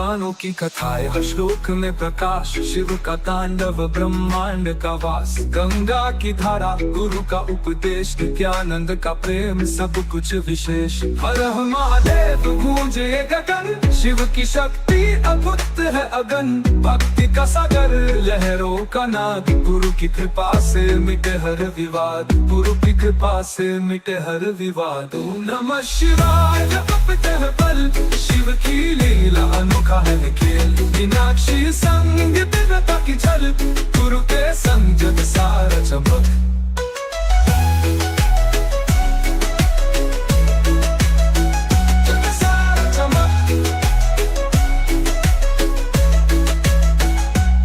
पुराणों की कथाएं हर श्लोक में प्रकाश, शिव का तांडव ब्रह्मांड का वास, गंगा की धारा गुरु का उपदेश, नित्यानंद का प्रेम सब कुछ विशेष। हर हर महादेव गूंजे गगन, शिव की शक्ति अद्भुत है अगन, भक्ति का सागर लहरों का नाद, गुरु की कृपा से मिटे हर विवाद, गुरु की कृपा से मिटे हर विवाद। ओम नमः शिवाय जपते हैं बल, शिव की लीला अनोखा है खेल, मीनाक्षी संग दिव्यता की झलक, गुरु के संग जग सारा चमक।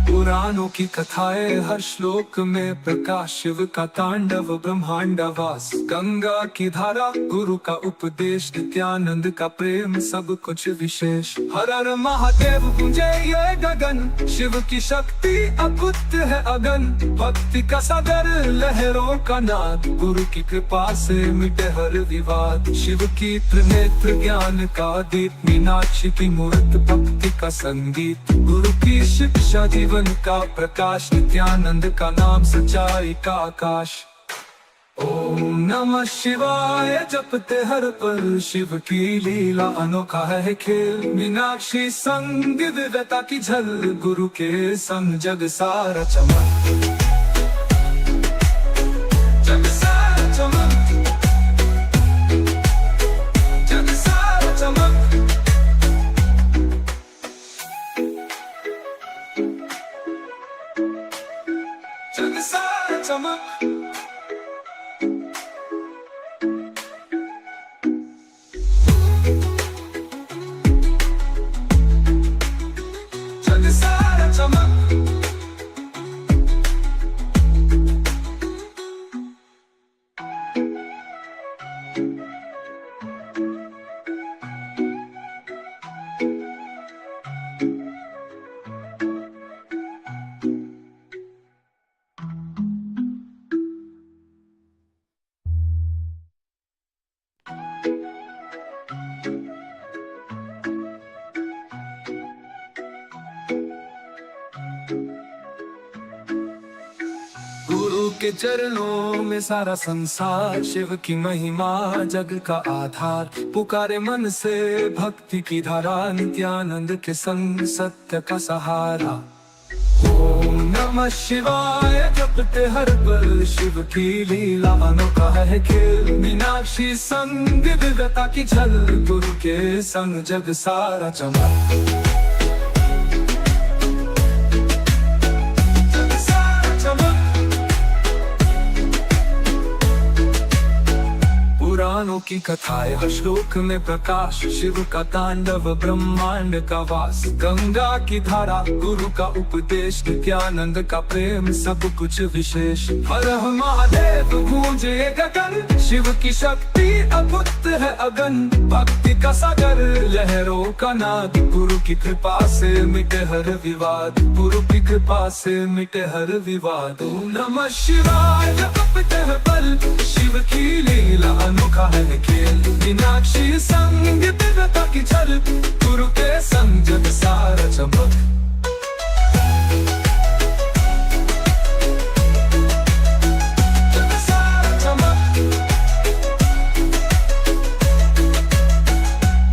पुराणों की कथाएं हर श्लोक में प्रकाश, शिव का तांडव ब्रह्मांड वास, गंगा की धारा गुरु का उपदेश, नित्यानंद का प्रेम सब कुछ विशेष। हर हर महादेव गूंजे ये गगन, शिव की शक्ति अद्भुत है अगन, भक्ति का सागर लहरों का नाद, गुरु की कृपा से मिटे हर विवाद, शिव की त्रिनेत्र ज्ञान का दीप, मीनाक्षी की मूर्त भक्ति का संगीत, गुरु की शिक्षा जीवन का प्रकाश, नित्यानंद का नाम सच्चाई का आकाश। ओम नमः शिवाय जपते हर पल, शिव की लीला अनोखा है खेल, मीनाक्षी संग दिव्यता की झल, गुरु के संग जग सारा चमक। जग सारा चमक, जग सारा चमक। जग सारा चमक। जग सारा चमक। गुरु के चरणों में सारा संसार, शिव की महिमा जग का आधार, पुकारे मन से भक्ति की धारा, नित्यानंद के संग सत्य का सहारा। ओम नमः शिवाय जपते हर पल, शिव की लीला अनोखा है खेल, मीनाक्षी संग दिव्यता की झल, गुरु के संग जग सारा चमक। पुराणों की कथाएं हर श्लोक में प्रकाश, शिव का तांडव ब्रह्मांड का वास, गंगा की धारा गुरु का उपदेश, नित्यानंद का प्रेम सब कुछ विशेष। हर हर महादेव गूंजे गगन, शिव की शक्ति अद्भुत है अगन, भक्ति का सागर लहरों का नाद, गुरु की कृपा से मिटे हर विवाद, गुरु की कृपा से मिटे हर विवाद। ओम नमः शिवाय जपते हैं बल, शिव की लीला अनोखा है खेल, मीनाक्षी संग दिव्यता की झलक, गुरु के संग जग सारा चमक। जग सारा चमक।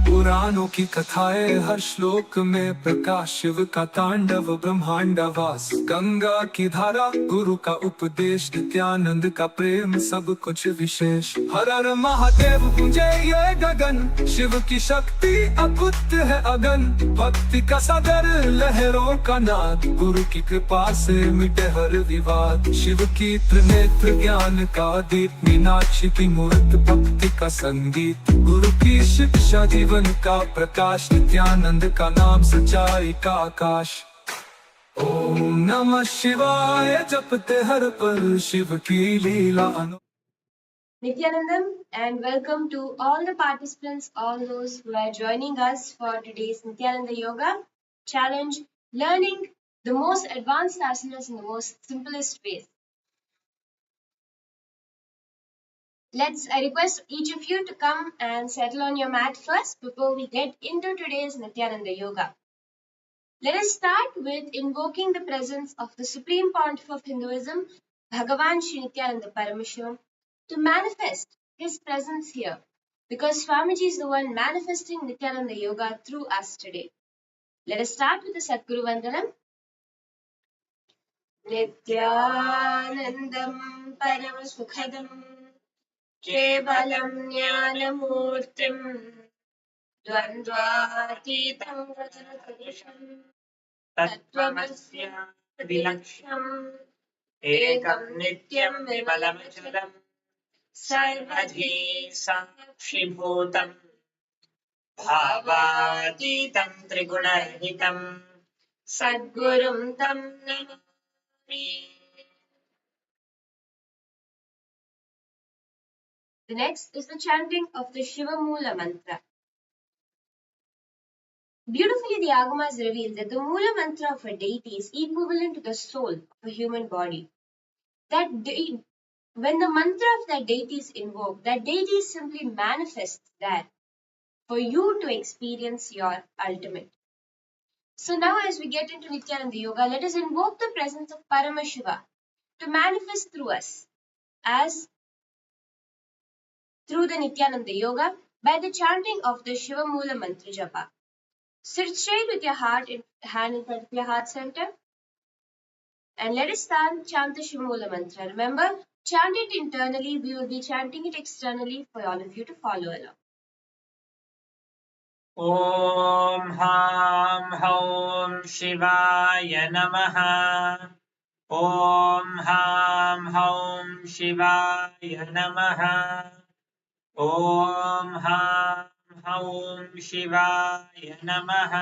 पुराणों की कथाएं हर श्लोक में प्रकाश, शिव का तांडव ब्रह्मांड वास, गंगा की धारा गुरु का उपदेश, नित्यानंद का प्रेम सब कुछ विशेष। हर हर महादेव गूंजे ये गगन, शिव की शक्ति अद्भुत है अगन, भक्ति का सागर लहरों का नाद, गुरु की कृपा से मिटे हर विवाद, शिव की त्रिनेत्र ज्ञान का दीप, मीनाक्षी की मूर्त भक्ति का संगीत, गुरु की शिक्षा जीवन का प्रकाश, नित्यानंद का नाम सच्चाई का आकाश। ओम नमः शिवाय जपते हर पल, शिव की लीला अनोखा। Nithyanandam, and welcome to all the participants, all those who are joining us for today's Nithyananda Yoga Challenge, learning the most advanced asanas in the most simplest ways. I request each of you to come and settle on your mat first before we get into today's Nithyananda Yoga. Let us start with invoking the presence of the Supreme Pontiff of Hinduism, Bhagavan Sri Nithyananda Paramashivam, to manifest his presence here, because Swamiji is the one manifesting Nithyananda Yoga through us today. Let us start with the Sadguru Vandanam. Nithyanandam Paramasukhadam Kevalam Jnanamurtim Dvandvaतीतं Rajasatrishyam तत्त्वमस्य विलक्ष्यम् एकं नित्यं विमलमचलम् सर्वधी साक्षिभूतम् भावातीतं त्रिगुणरहितं सद्गुरुं तं Namami. The next is the chanting of the Shiva Mula mantra. Beautifully, the Agamas reveal that the Mula mantra of a deity is equivalent to the soul of a human body. When the mantra of that deity is invoked, that deity simply manifests that for you to experience your ultimate. So now as we get into Nityananda Yoga, let us invoke the presence of Paramashiva to manifest through us as through the Nityananda Yoga by the chanting of the Shiva Mula Mantra Japa. Sit straight with your hand in front of your heart center. And let us chant the Shiva Mula Mantra. Remember, chant it internally. We will be chanting it externally for all of you to follow along. ॐ हां हौं शिवाय नमः ॐ हां हौं शिवाय नमः ॐ हां हौं शिवाय नमः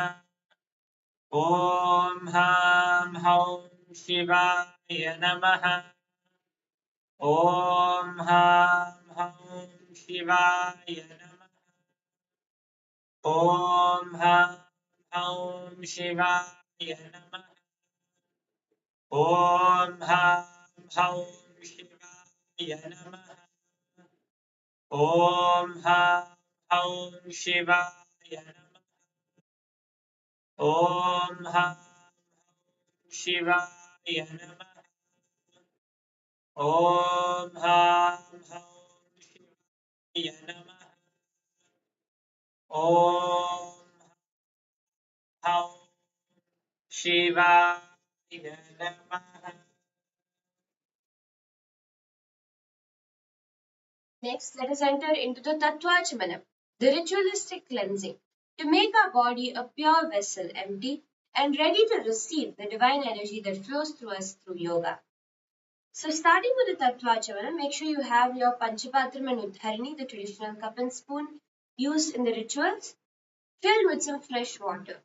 ॐ हां हौं शिवाय नमः ॐ हां हौं शिवाय नमः ॐ हां हौं शिवाय नमः ॐ हां हौं शिवाय नमः ॐ हां हौं शिवाय नमः ॐ हां हौं शिवाय नमः ॐ हां हौं शिवाय नमः ॐ हौं शिवाय नमः. Next, let us enter into the Tattvachamanam, the ritualistic cleansing, to make our body a pure vessel, empty and ready to receive the divine energy that flows through us through yoga. So, starting with the Tattvachamanam, make sure you have your Panchapatram and Uddharini, the traditional cup and spoon used in the rituals, filled with some fresh water.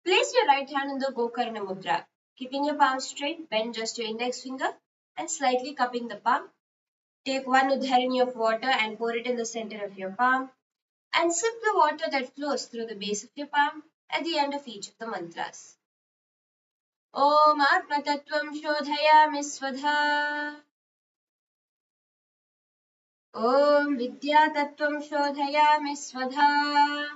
Place your right hand in the Gokarna Mudra, keeping your palm straight, bend just your index finger and slightly cupping the palm. Take one Uddharini of water and pour it in the center of your palm and sip the water that flows through the base of your palm at the end of each of the mantras. Om Atma Tattvam Shodhayami Svadha. Om Vidya Tattvam Shodhayami Svadha.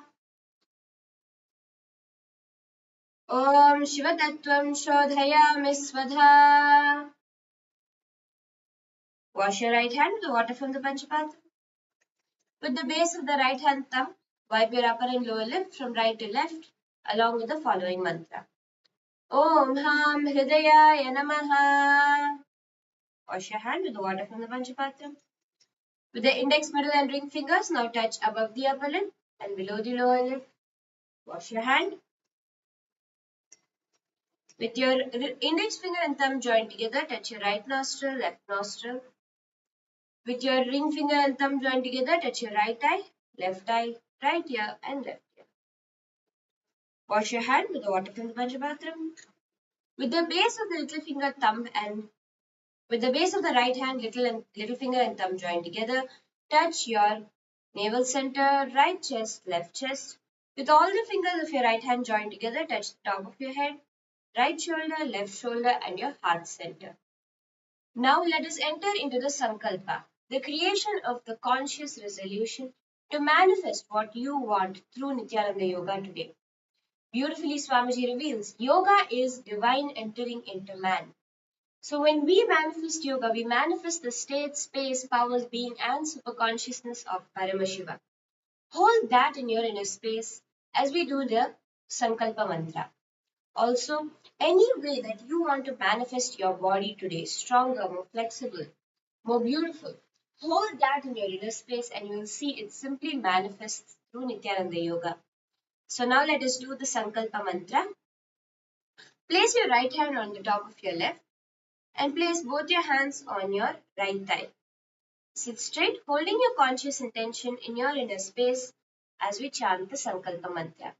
Om Shiva Tattvam Shodhayami Svadha. Wash your right hand with the water from the Panchapatra. With the base of the right hand thumb, wipe your upper and lower lip from right to left along with the following mantra. Om Ham Hridayaya Namaha. Wash your hand with the water from the Panchapatra. With the index, middle and ring fingers, now touch above the upper lip and below the lower lip. Wash your hand. With your index finger and thumb joined together, touch your right nostril, left nostril. With your ring finger and thumb joined together, touch your right eye, right ear and left ear. Wash your hand with the water from the Panchapatram. With the base of the little finger, thumb and with the base of the right hand, little finger and thumb joined together, touch your navel center, right chest, left chest. With all the fingers of your right hand joined together, touch the top of your head, right shoulder, left shoulder and your heart center. Now let us enter into the Sankalpa, the creation of the conscious resolution to manifest what you want through Nityananda Yoga today. Beautifully, Swamiji reveals yoga is divine entering into man. So, when we manifest yoga, we manifest the state, space, powers, being, and superconsciousness of Paramashiva. Hold that in your inner space as we do the Sankalpa Mantra. Also, any way that you want to manifest your body today, stronger, more flexible, more beautiful, hold that in your inner space and you will see it simply manifests through Nithyananda Yoga. So now let us do the Sankalpa Mantra. Place your right hand on the top of your left and place both your hands on your right thigh. Sit straight, holding your conscious intention in your inner space as we chant the Sankalpa Mantra.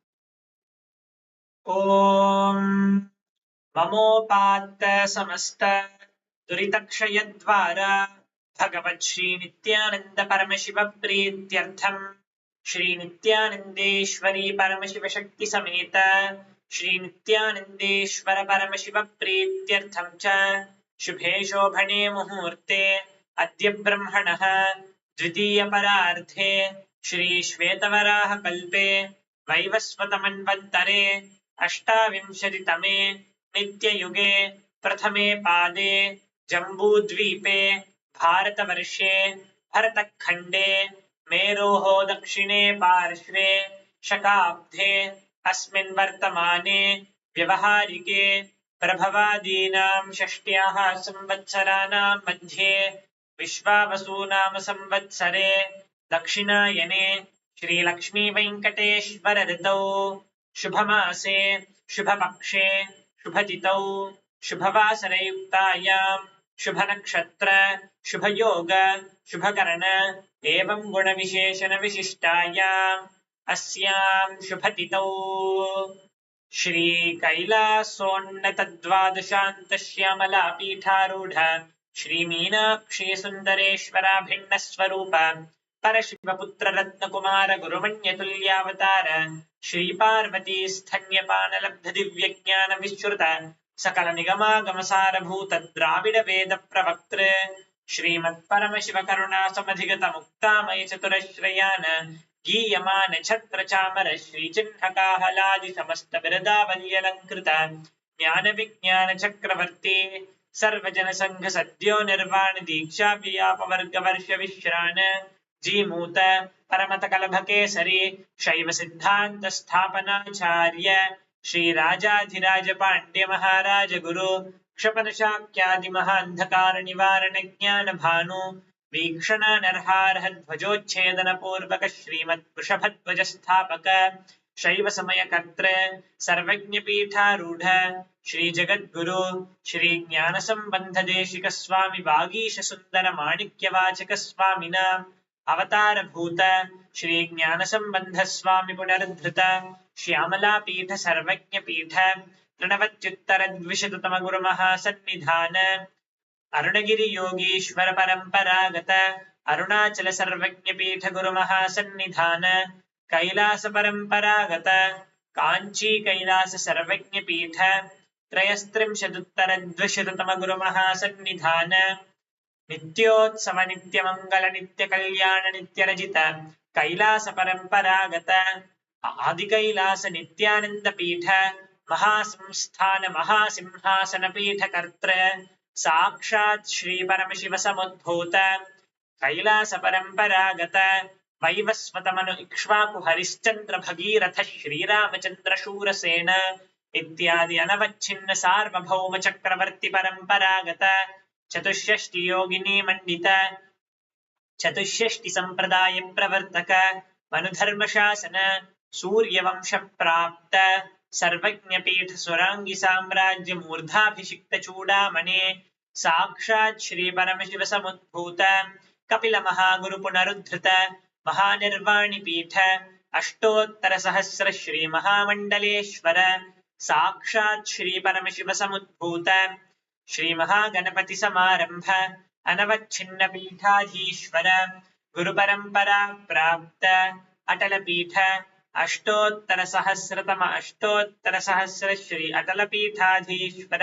ॐ ममोपात्त समस्त दुरितक्षयद्वारा भगवत् श्रीनित्यानन्द परमशिव प्रीत्यर्थम् श्रीनित्यानन्देश्वरी परमशिव शक्ति समेत श्रीनित्यानन्देश्वर परमशिव प्रीत्यर्थं च शुभे शोभने मुहूर्ते अद्य ब्रह्मणः द्वितीयपरार्धे श्रीश्वेतवराह कल्पे वैवस्वतमन्वन्तरे अष्टाविंशतितमे नित्ययुगे प्रथमे पादे जम्बूद्वीपे भारतवर्षे भरतखण्डे मेरोः दक्षिणे पार्श्वे शकाब्दे अस्मिन् वर्तमाने व्यवहारिके प्रभवादीनां षष्ट्याः संवत्सराणां मध्ये विश्वावसूनाम संवत्सरे दक्षिणायने श्रीलक्ष्मीवेङ्कटेश्वर ऋतौ शुभमासे शुभपक्षे शुभतिथौ शुभवासरयुक्तायां शुभनक्षत्र शुभयोग शुभकरण एवं गुणविशेषण विशिष्टायाम् अस्यां शुभतिथौ श्रीकैलासोन्नतद्वादशान्तश्यामला पीठारूढ श्रीमीनाक्षी सुन्दरेश्वराभिन्नस्वरूप परशिवपुत्ररत्नकुमार गुरुमण्यतुल्यावतार श्रीपार्वती स्थन्यपानलब्धदिव्यज्ञान विश्रुत सकल निगमागमसारभूत द्राविड वेद प्रवक्तृ श्रीमत्परमशिव करुणा मुक्तामय चतुरश्रयान गीयमान छत्र चामर श्रीचिह्नकाहलादि समस्त बिरदावल्यलङ्कृत ज्ञान विज्ञान चक्रवर्ती सर्वजन संघ सद्यो निर्वाण दीक्षा व्यापवर्ग वर्ष विश्रान जीमूत परमत कलभ केसरी शैव सिद्धांत स्थापनाचार्य श्री राजाधिराज पांड्य महाराज गुरु क्षपन शाक्यादि महांधकार निवारण ज्ञान भानु वीक्षण नरहारह ध्वजोच्छेदन पूर्वक श्रीमत् वृषभध्वज स्थापक शैव समय कर्त्र सर्वज्ञ पीठारूढ़ श्री जगद्गुरु श्री ज्ञान संबंध देशिक स्वामी वागीश सुंदर माणिक्य वाचक स्वामिना अवतार भूत श्री ज्ञान संबंध स्वामी पुनरुद्धृत श्यामला पीठ सर्वज्ञ पीठ तृणवत्युत्तर द्विशततम गुरु महासन्निधान अरुणगिरि योगीश्वर परंपरागत अरुणाचल सर्वज्ञ पीठ गुरु महासन्निधान कैलास परंपरागत कांची कैलास सर्वज्ञ पीठ त्रयस्त्रिंशदुत्तर द्विशततम गुरु महासन्निधान नित्योत्सव नित्य मंगल नित्य कल्याण नित्य रजित कैलास परंपरागत आदि कैलास नित्यानंद पीठ महासंस्थान महासिंहासन पीठ कर्त्र साक्षात् श्री परमशिव समुद्भूत कैलास परंपरागत वैवस्वतमनु इक्ष्वाकु हरिश्चंद्र भगीरथ श्रीरामचंद्र शूरसेन इत्यादि अनवच्छिन्न सार्वभौम चक्रवर्ती परंपरागत चतुष्षष्टि योगिनी मंडित चतुष्षष्टि संप्रदाय प्रवर्तक मनुधर्म शासन सूर्यवंश प्राप्त सर्वज्ञ पीठ सुरांगी साम्राज्य मूर्धाभिषिक्त चूड़ामणि साक्षात् श्री परमशिव समुद्भूत कपिल महागुरु पुनरुद्धृत महानिर्वाणि पीठ अष्टोत्तर सहस्र श्री महामंडलेश्वर साक्षात् श्री परमशिव समुद्भूत श्री महागणपति समारंभ अनवच्छिन्न पीठाधीश्वर गुरु परंपरा प्राप्त अटल पीठ अष्टोत्तर सहस्र श्री अटल पीठाधीश्वर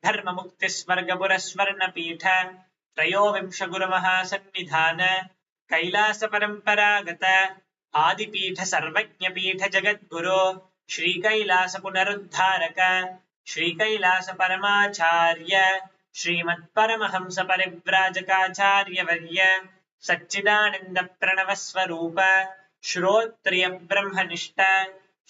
धर्म मुक्ति स्वर्ग पुरस्वर्ण पीठ त्रयोविंश गुरु महासन्निधान कैलास परंपरागत आदिपीठ सर्वज्ञ पीठ जगद्गुरु श्रीकैलास पुनरुद्धारक श्रीकैलास परमाचार्य श्रीमत्परमहंस परिव्राजकाचार्यवर्य सच्चिदानंद प्रणव स्वरूप श्रोत्रिय ब्रह्मनिष्ठ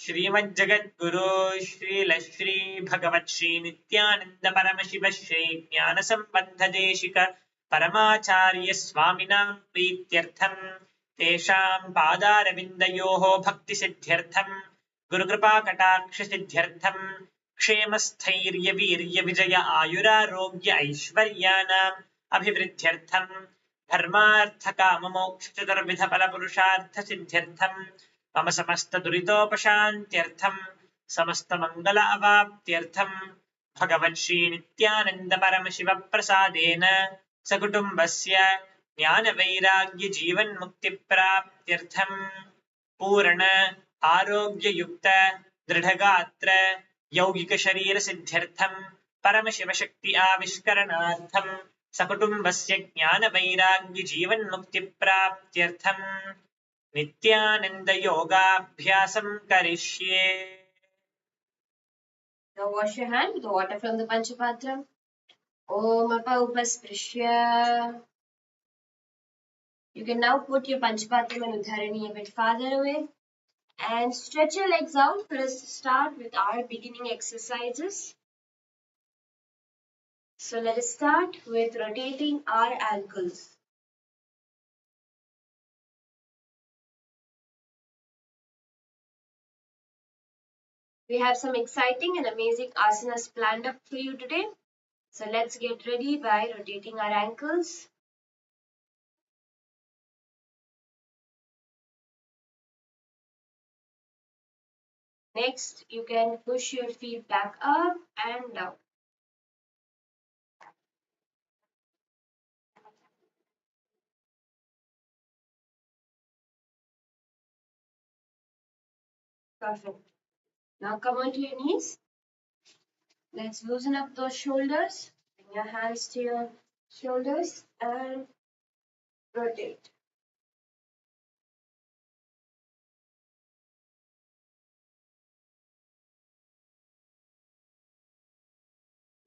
श्रीमज्जगद्गुरु श्रील श्री भगवत् श्री नित्यानंद परमशिव श्री ज्ञान संबंध देशिक परमाचार्य स्वामिनां प्रीत्यर्थं तेषां पादारविन्दयोः भक्तिसिद्ध्यर्थं गुरुकृपाकटाक्षसिद्ध्यर्थं क्षेमस्थैर्यवीर्यविजय आयुरारोग्य ऐश्वर्याणाम् अभिवृद्ध्यर्थं धर्मार्थकाममोक्षचतुर्विधफलपुरुषार्थसिद्ध्यर्थं मम समस्तदुरितोपशान्त्यर्थं समस्तमङ्गल अवाप्त्यर्थं भगवन् श्रीनित्यानन्द परमशिवप्रसादेन सकुटुम्बस्य ज्ञानवैराग्यजीवन्मुक्तिप्राप्त्यर्थं पूर्ण आरोग्ययुक्त दृढगात्र यौगिकशरीरसिद्ध्यर्थं परमशिवशक्ति आविष्करणार्थं सकुटुम्बस्य ज्ञानवैराग्यजीवन्मुक्तिप्राप्त्यर्थं नित्यानन्दयोगाभ्यासं करिष्ये. Now wash your hand with the water from the Panchapatra. Om Apa Upasprisya. You can now put your Panchapatram and Udharani a bit farther away and stretch your legs out for us to start with our beginning exercises. So let us start with rotating our ankles. We have some exciting and amazing asanas planned up for you today. So let's get ready by rotating our ankles. Next, you can push your feet back up and down. Perfect. Now come onto your knees. Let's loosen up those shoulders. Bring your hands to your shoulders and rotate.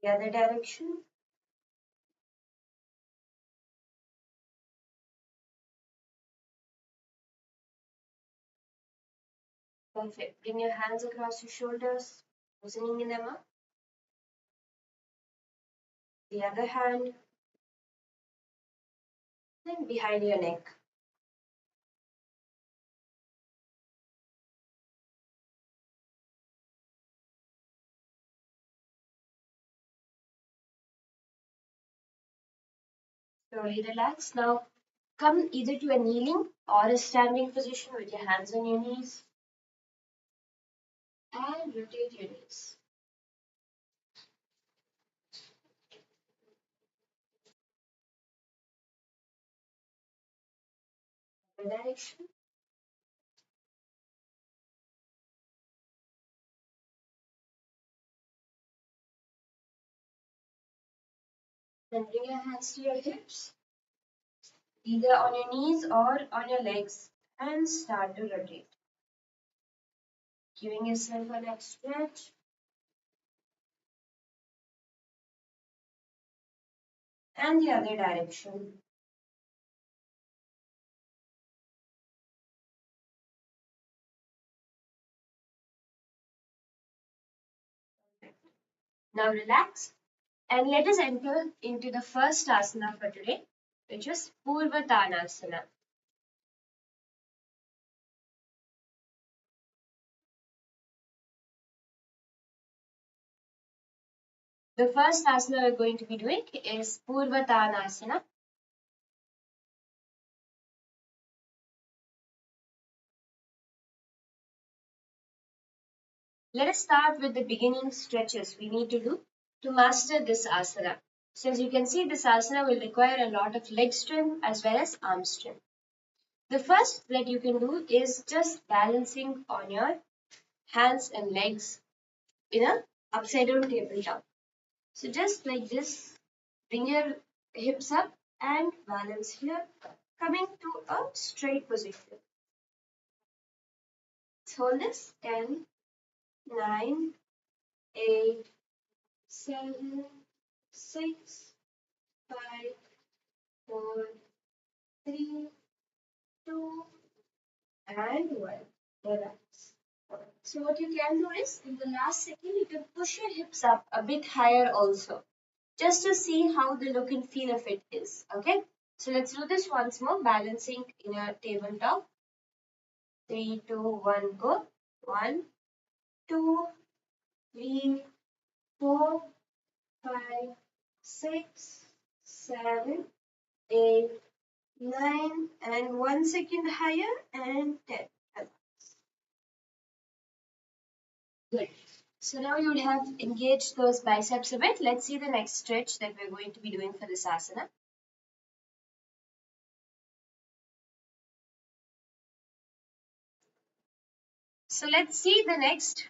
The other direction. Perfect. Bring your hands across your shoulders, loosening them up. The other hand, then behind your neck. Slowly relax. Now come either to a kneeling or a standing position with your hands on your knees. And rotate your knees. The direction. Then bring your hands to your hips, either on your knees or on your legs, and start to rotate. Giving yourself a neck stretch. And the other direction. Now relax and let us enter into the first asana for today, which is Purvatanasana. The first asana we're going to be doing is Purvatanasana. Let us start with the beginning stretches we need to do to master this asana. Since you can see this asana will require a lot of leg strength as well as arm strength. The first that you can do is just balancing on your hands and legs in a upside down tabletop. So just like this, bring your hips up and balance here, coming to a straight position. Let's hold this 10, 9, 8, 7, 6, 5, 4, 3, 2, and 1. Relax. So what you can do is, in the last second, you can push your hips up a bit higher also, just to see how the look and feel of it is. Okay? So let's do this once more, balancing in a tabletop. 3, 2, 1, go. 1, 2, 3, 4, 5, 6, 7, 8, 9, and 1 second higher, and 10. Good. So now you would have engaged those biceps a bit. Let's see the next stretch that we're going to be doing for this asana. So let's see the next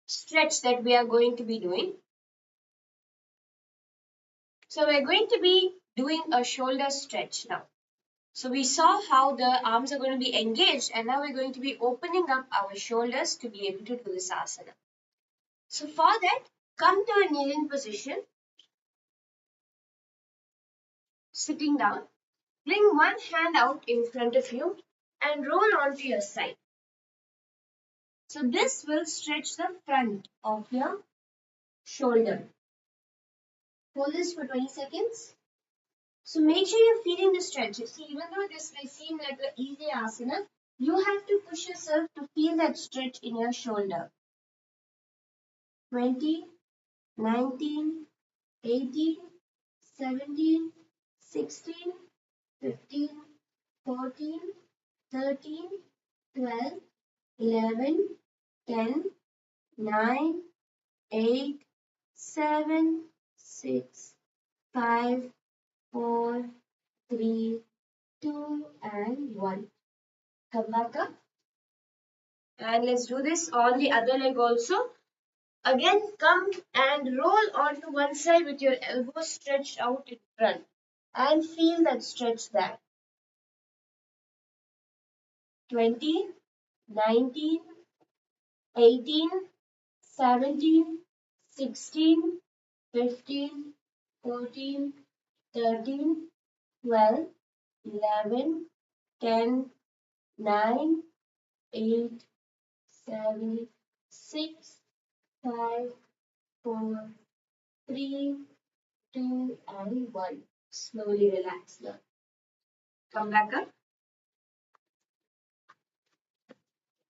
stretch that we are going to be doing. So we're going to be doing a shoulder stretch now. So we saw how the arms are going to be engaged, and now we're going to be opening up our shoulders to be able to do this asana. So for that, come to a kneeling position, sitting down. Bring one hand out in front of you and roll onto your side. So this will stretch the front of your shoulder. Hold this for 20 seconds. So make sure you're feeling the stretch. You see, even though this may seem like an easy asana, you have to push yourself to feel that stretch in your shoulder. 20, 19, 18, 17, 16, 15, 14, 13, 12, 11, 10, 9, 8, 7, 6, 5, 4, 3, 2, and 1. Come back up. And let's do this on the other leg also. Again, come and roll onto one side with your elbows stretched out in front. And feel that stretch there. 20, 19, 18, 17, 16, 15, 14, 13, 12, 11, 10, 9, 8, 7, 6, 5, 4, 3, 2, and 1. Slowly relax now. Come back up.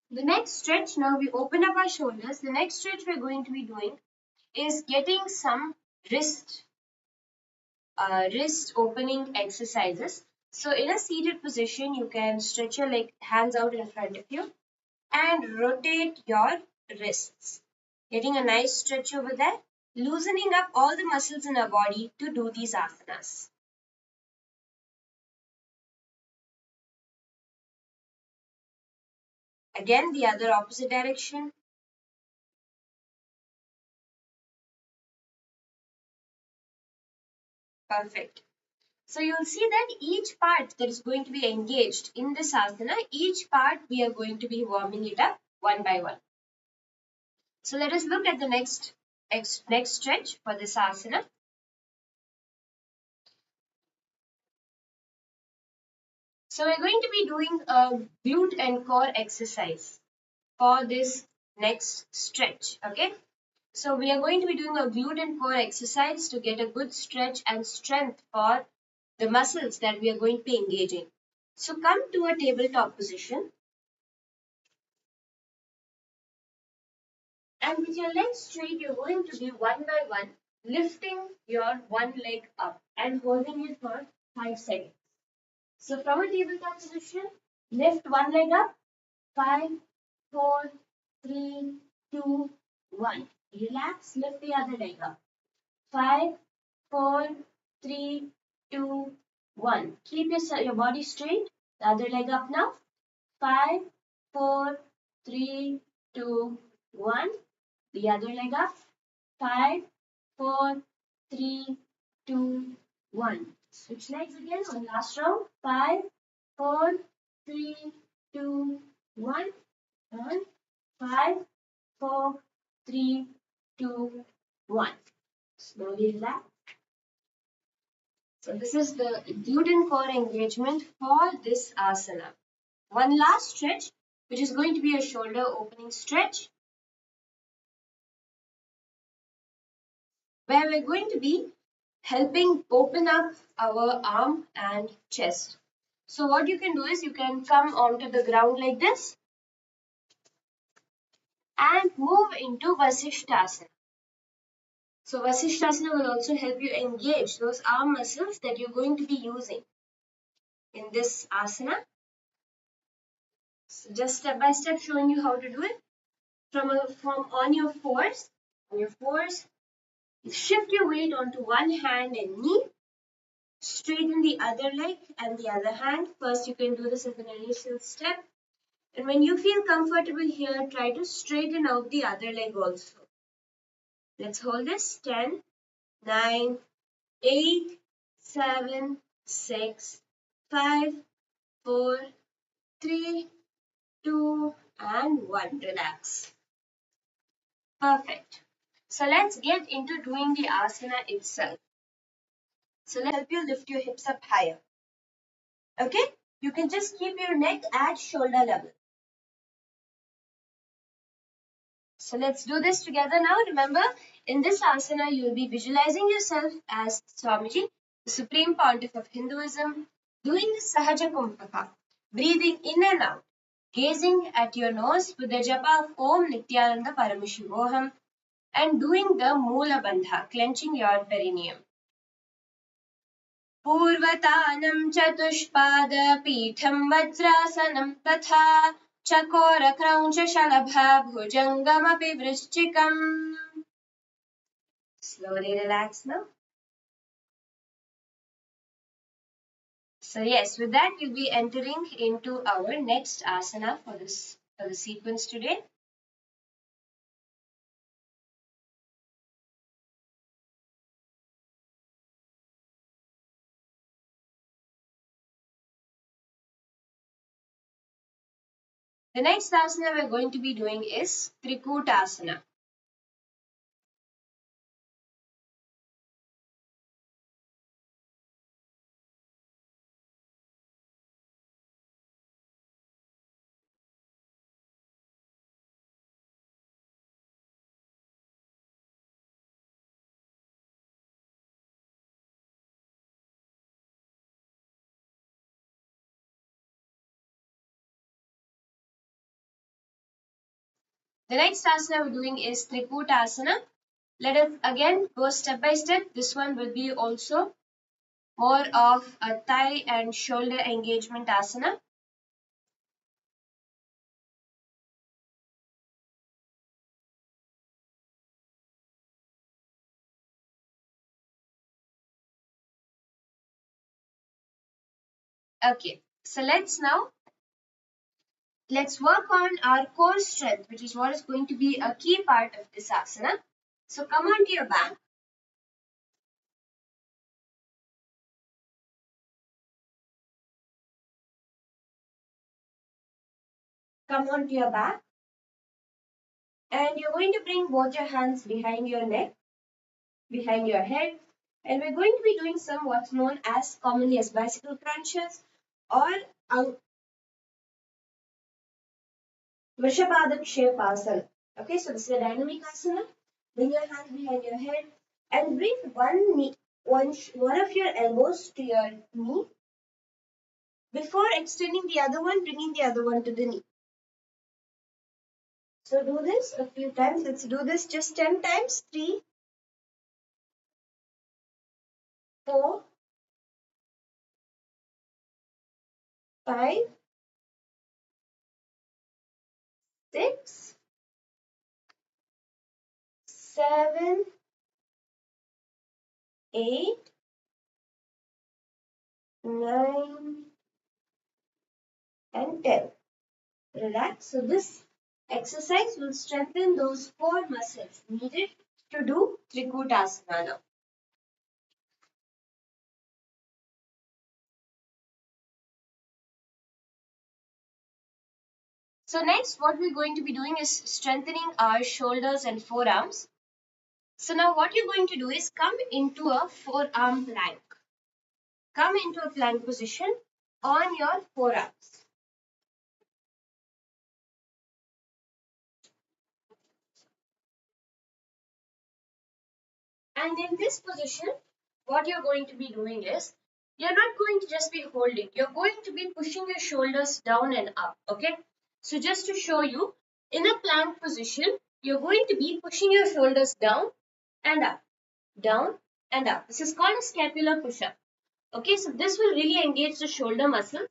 The next stretch, now we open up our shoulders. The next stretch we're going to be doing is getting some wrist opening exercises. So in a seated position, you can stretch your hands out in front of you and rotate your wrists. Getting a nice stretch over there, loosening up all the muscles in our body to do these asanas. Again, the other opposite direction. Perfect. So you'll see that each part that is going to be engaged in this asana, each part we are going to be warming it up one by one. So let us look at the next stretch for this asana. So we're going to be doing a glute and core exercise for this next stretch, okay? So we are going to be doing a glute and core exercise to get a good stretch and strength for the muscles that we are going to be engaging. So come to a tabletop position. And with your legs straight, you're going to be one by one lifting your one leg up and holding it for 5 seconds. So from a tabletop position, lift one leg up, 5, 4, 3, 2, 1. Relax, lift the other leg up. 5, 4, 3, 2, 1. Keep your body straight. The other leg up now. 5, 4, 3, 2, 1. The other leg up. 5, 4, 3, 2, 1. Switch legs again on last round. 5, 4, 3, 2, 1, and 5, 4, 3, 2, 1. Slowly relax. So this is the gluten core engagement for this asana. One last stretch, which is going to be a shoulder opening stretch, where we're going to be helping open up our arm and chest. So what you can do is you can come onto the ground like this and move into Vasishthasana. So Vasishthasana will also help you engage those arm muscles that you're going to be using in this asana. So just step by step showing you how to do it. From on your fours, shift your weight onto one hand and knee, straighten the other leg and the other hand. First you can do this as an initial step. And when you feel comfortable here, try to straighten out the other leg also. Let's hold this. 10, 9, 8, 7, 6, 5, 4, 3, 2, and 1. Relax. Perfect. So let's get into doing the asana itself. So let's help you lift your hips up higher. Okay? You can just keep your neck at shoulder level. So let's do this together now. Remember, in this asana, you will be visualizing yourself as Swamiji, the Supreme Pontiff of Hinduism, doing the Sahaja Kumbhaka, breathing in and out, gazing at your nose with the japa of Om Nithyananda Paramashivoham, and doing the Moola Bandha, clenching your perineum. पूर्वतानं चतुष्पादपीठं वज्रासनं तथा चकोरक्रौञ्चशलभभुजङ्गमपि वृश्चिकम्. Slowly relax now. So yes, with that we'll be entering into our next asana for the sequence today. The next asana we're going to be doing is Trikutasana. The next asana we're doing is Trikutasana. Let us again go step by step. This one will be also more of a thigh and shoulder engagement asana. Okay, so let's work on our core strength, which is what is going to be a key part of this asana. So come onto your back. Come onto your back. And you're going to bring both your hands behind your neck, behind your head. And we're going to be doing some what's known as commonly as bicycle crunches or Vrishabhadam shape asana. Okay, so this is a dynamic asana. Bring your hands behind your head and bring one of your elbows to your knee. Before extending the other one, bringing the other one to the knee. So do this a few times. Let's do this just 10 times. 3, 4, 5, 6, 7, 8, 9, and 10. Relax. So this exercise will strengthen those core muscles needed to do Trikutasana now. So next, what we're going to be doing is strengthening our shoulders and forearms. So now what you're going to do is come into a forearm plank. Come into a plank position on your forearms. And in this position, what you're going to be doing is, you're not going to just be holding, you're going to be pushing your shoulders down and up, okay? So just to show you, in a plank position, you're going to be pushing your shoulders down and up, down and up. This is called a scapular push-up. Okay, so this will really engage the shoulder muscle.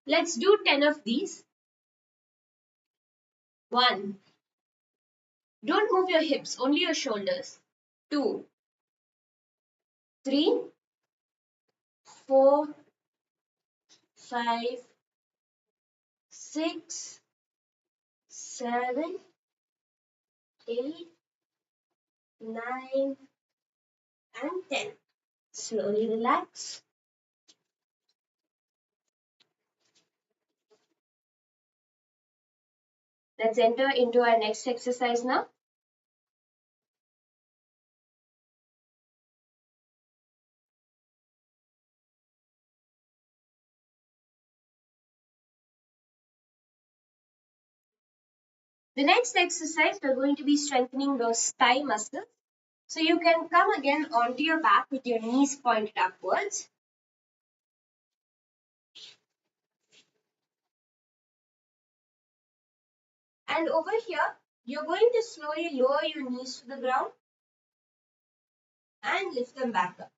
Let's do 10 of these. 1. Don't move your hips, only your shoulders. 2, 3, 4, 5, 6, 7, 8, 9, and 10. Slowly relax. Let's enter into our next exercise now. The next exercise, we're going to be strengthening those thigh muscles. So you can come again onto your back with your knees pointed upwards. And over here, you're going to slowly lower your knees to the ground and lift them back up.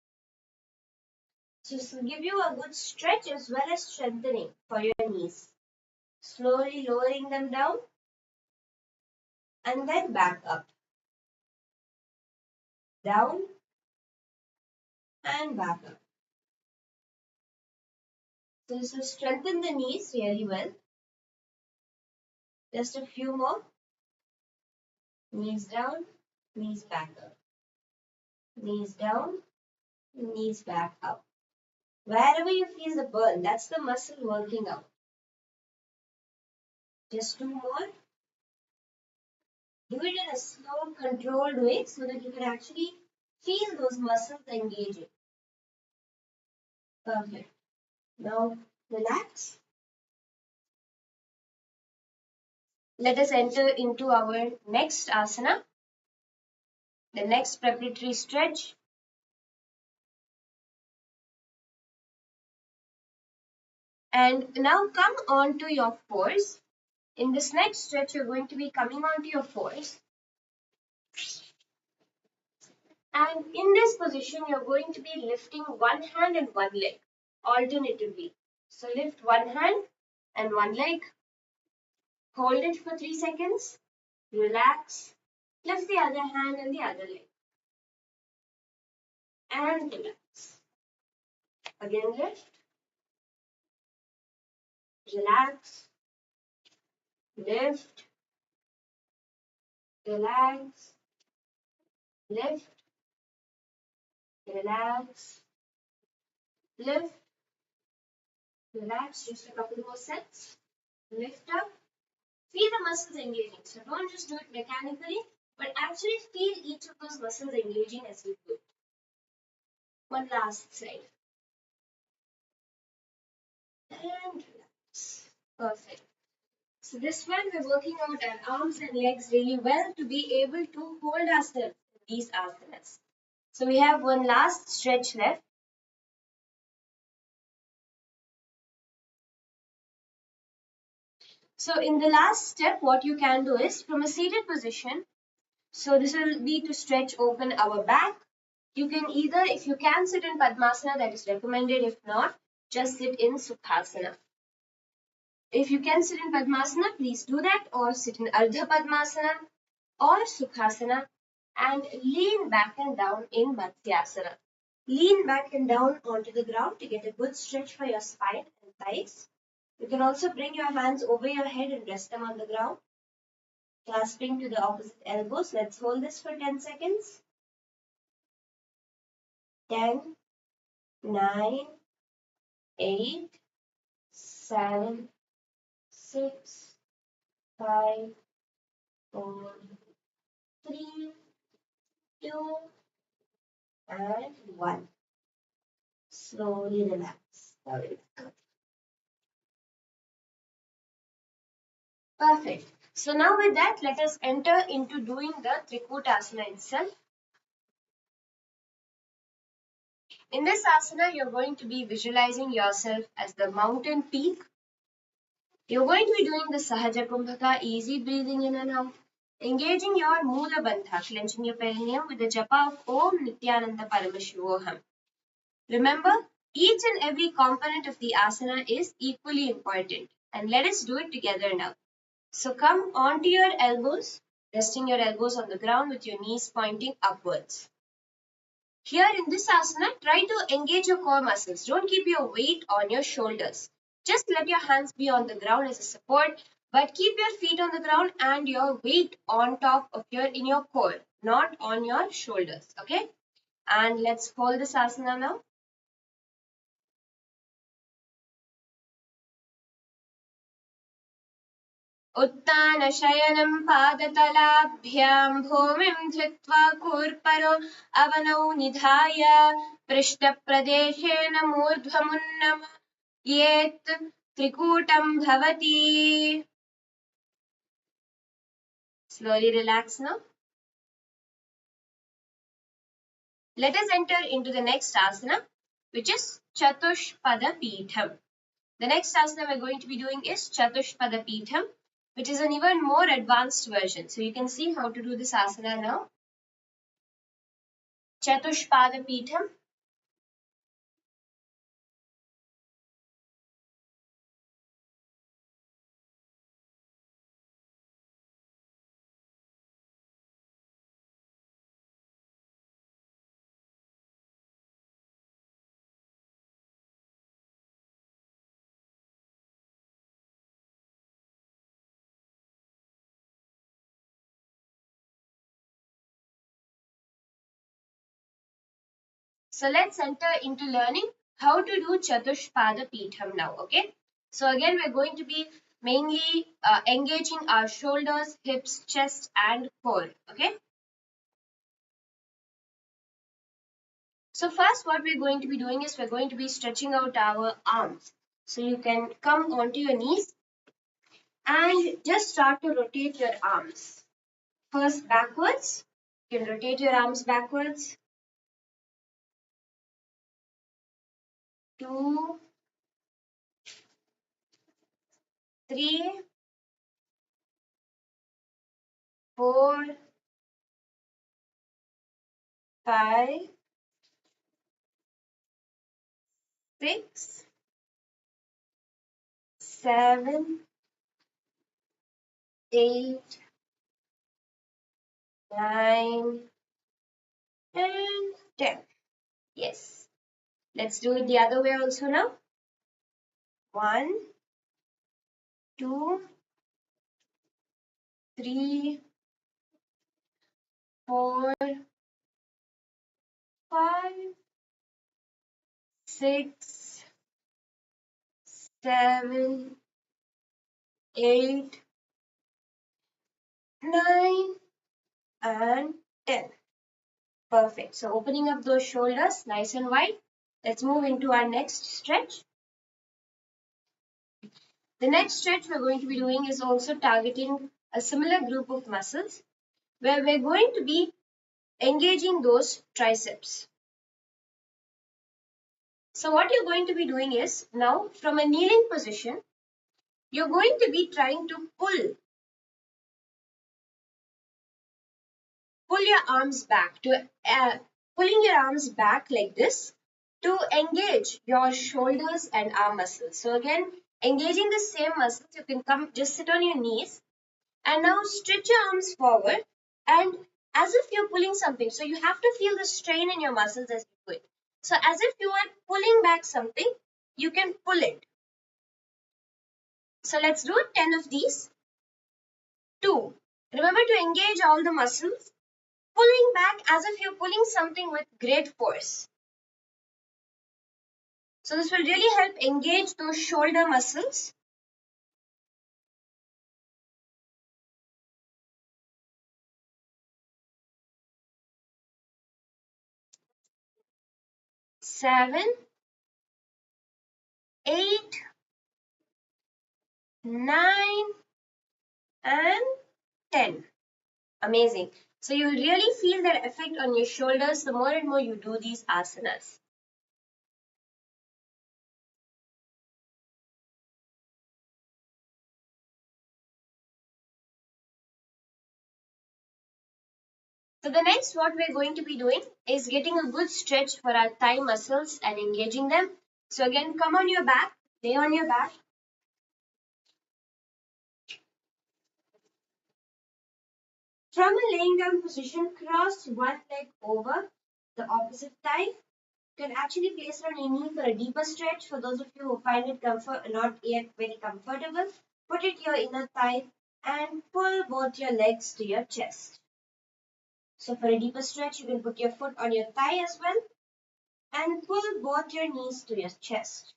So this will give you a good stretch as well as strengthening for your knees. Slowly lowering them down and then back up. Down and back up. So this will strengthen the knees really well. Just a few more. Knees down, knees back up. Knees down, knees back up. Wherever you feel the burn, that's the muscle working out. Just 2 more. Do it in a slow, controlled way so that you can actually feel those muscles engaging. Perfect. Now relax. Let us enter into our next asana, the next preparatory stretch. And now come on to your fours. In this next stretch, you're going to be coming onto your fours. And in this position, you're going to be lifting one hand and one leg alternatively. So lift one hand and one leg. Hold it for 3 seconds. Relax. Lift the other hand and the other leg. And relax. Again lift. Relax. Lift. Relax. Lift. Relax. Lift. Relax. Just a couple more sets. Lift up. Feel the muscles engaging. So don't just do it mechanically, but actually feel each of those muscles engaging as you do it. One last side. And relax. Perfect. So this one we're working out our arms and legs really well to be able to hold ourselves in these asanas. So we have one last stretch left. So in the last step, what you can do is from a seated position. So this will be to stretch open our back. You can either, if you can sit in Padmasana, that is recommended. If not, just sit in Sukhasana. If you can sit in Padmasana, please do that, or sit in Ardha Padmasana or Sukhasana and lean back and down in Matsyasana. Lean back and down onto the ground to get a good stretch for your spine and thighs. You can also bring your hands over your head and rest them on the ground, clasping to the opposite elbows. Let's hold this for 10 seconds. 10, 9, 8, 7, 6, 5, 4, 3, 2, and 1. Slowly relax. Slowly relax. Perfect. So now with that, let us enter into doing the Trikutasana itself. In this asana, you're going to be visualizing yourself as the mountain peak. You're going to be doing the Sahaja Kumbhaka, easy breathing in and out, engaging your Mula Bandha, clenching your perineum with the japa of Om Nithyananda Paramashivoham. Remember, each and every component of the asana is equally important. And let us do it together now. So come onto your elbows, resting your elbows on the ground with your knees pointing upwards. Here in this asana, try to engage your core muscles. Don't keep your weight on your shoulders. Just let your hands be on the ground as a support, but keep your feet on the ground and your weight on top of in your core, not on your shoulders. Okay? And let's hold this asana now. उत्तानशयनं पादतलाभ्यां भूमिं धृत्वा कूर्परो अवनौ निधाय पृष्ठप्रदेशेन मूर्ध्वमुन्नमयेत् त्रिकूटं भवति. Slowly relax now. Let us enter into the next asana, which is Chatushpada Pitham. The next asana we're going to be doing is Chatushpada Pitham, which is an even more advanced version. So you can see how to do this asana now. Chatushpada Pitham. So let's enter into learning how to do Chatushpada Pitham now, okay? So again, we're going to be mainly engaging our shoulders, hips, chest, and core, okay? So first, what we're going to be doing is we're going to be stretching out our arms. So you can come onto your knees and just start to rotate your arms. First, backwards. You can rotate your arms backwards. 2, 3, 4, 5, 6, 7, 8, 9, and 10. Yes. Let's do it the other way also now. 1, 2, 3, 4, 5, 6, 7, 8, 9, and 10. Perfect. So opening up those shoulders nice and wide. Let's move into our next stretch. The next stretch we're going to be doing is also targeting a similar group of muscles where we're going to be engaging those triceps. So what you're going to be doing is now from a kneeling position, you're going to be trying to pull your arms back to pulling your arms back like this to engage your shoulders and arm muscles. So again, engaging the same muscles, you can come just sit on your knees and now stretch your arms forward and as if you're pulling something. So you have to feel the strain in your muscles as you do it. So as if you are pulling back something, you can pull it. So let's do 10 of these. 2. Remember to engage all the muscles, pulling back as if you're pulling something with great force. So this will really help engage those shoulder muscles. 7, 8, 9, and 10. Amazing. So you really feel that effect on your shoulders the more and more you do these asanas. So the next what we're going to be doing is getting a good stretch for our thigh muscles and engaging them. So again, come on your back, lay on your back. From a laying down position, cross one leg over the opposite thigh. You can actually place it on your knee for a deeper stretch. For those of you who find it not yet very comfortable, put it your inner thigh and pull both your legs to your chest. So for a deeper stretch, you can put your foot on your thigh as well and pull both your knees to your chest.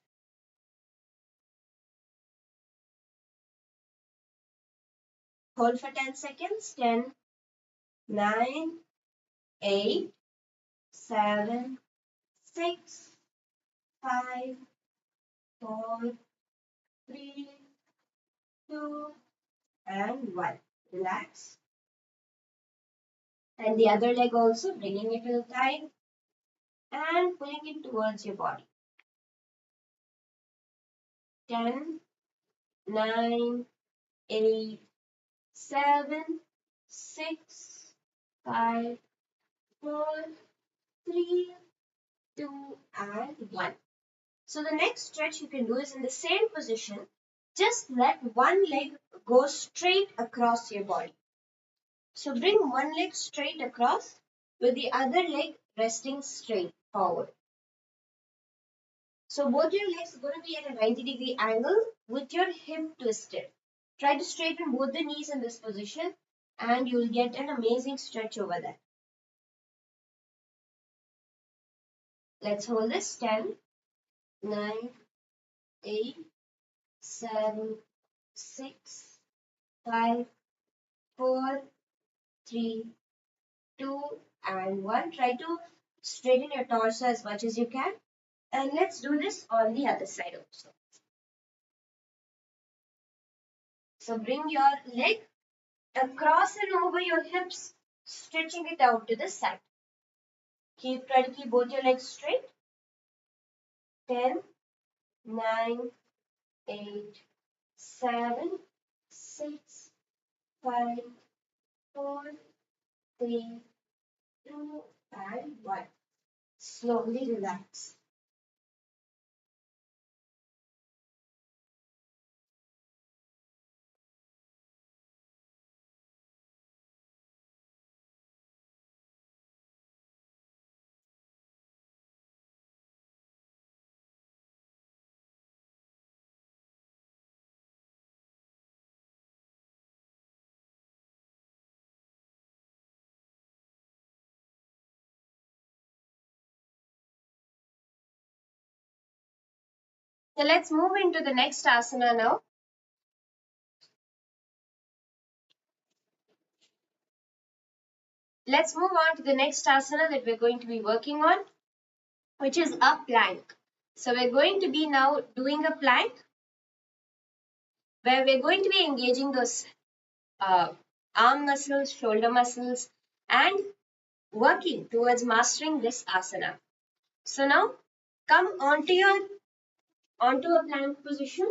Hold for 10 seconds. 10, 9, 8, 7, 6, 5, 4, 3, 2, and 1. Relax. And the other leg also, bringing it to the thigh and pulling it towards your body. 10, 9, 8, 7, 6, 5, 4, 3, 2, and 1. So the next stretch you can do is in the same position. Just let one leg go straight across your body. So bring one leg straight across with the other leg resting straight forward. So both your legs are going to be at a 90-degree angle with your hip twisted. Try to straighten both the knees in this position and you will get an amazing stretch over there. Let's hold this. 10, 9, 8, 7, 6, 5, 4, 3, 2, and 1. Try to straighten your torso as much as you can. And let's do this on the other side also. So bring your leg across and over your hips, stretching it out to the side. Try to keep both your legs straight. 10, 9, 8, 7, 6, 5, 4, 3, 2, and 1. Slowly relax. So let's move into the next asana now. Let's move on to the next asana that we're going to be working on, which is a plank. So we're going to be now doing a plank where we're going to be engaging those arm muscles, shoulder muscles, and working towards mastering this asana. So now come onto a plank position.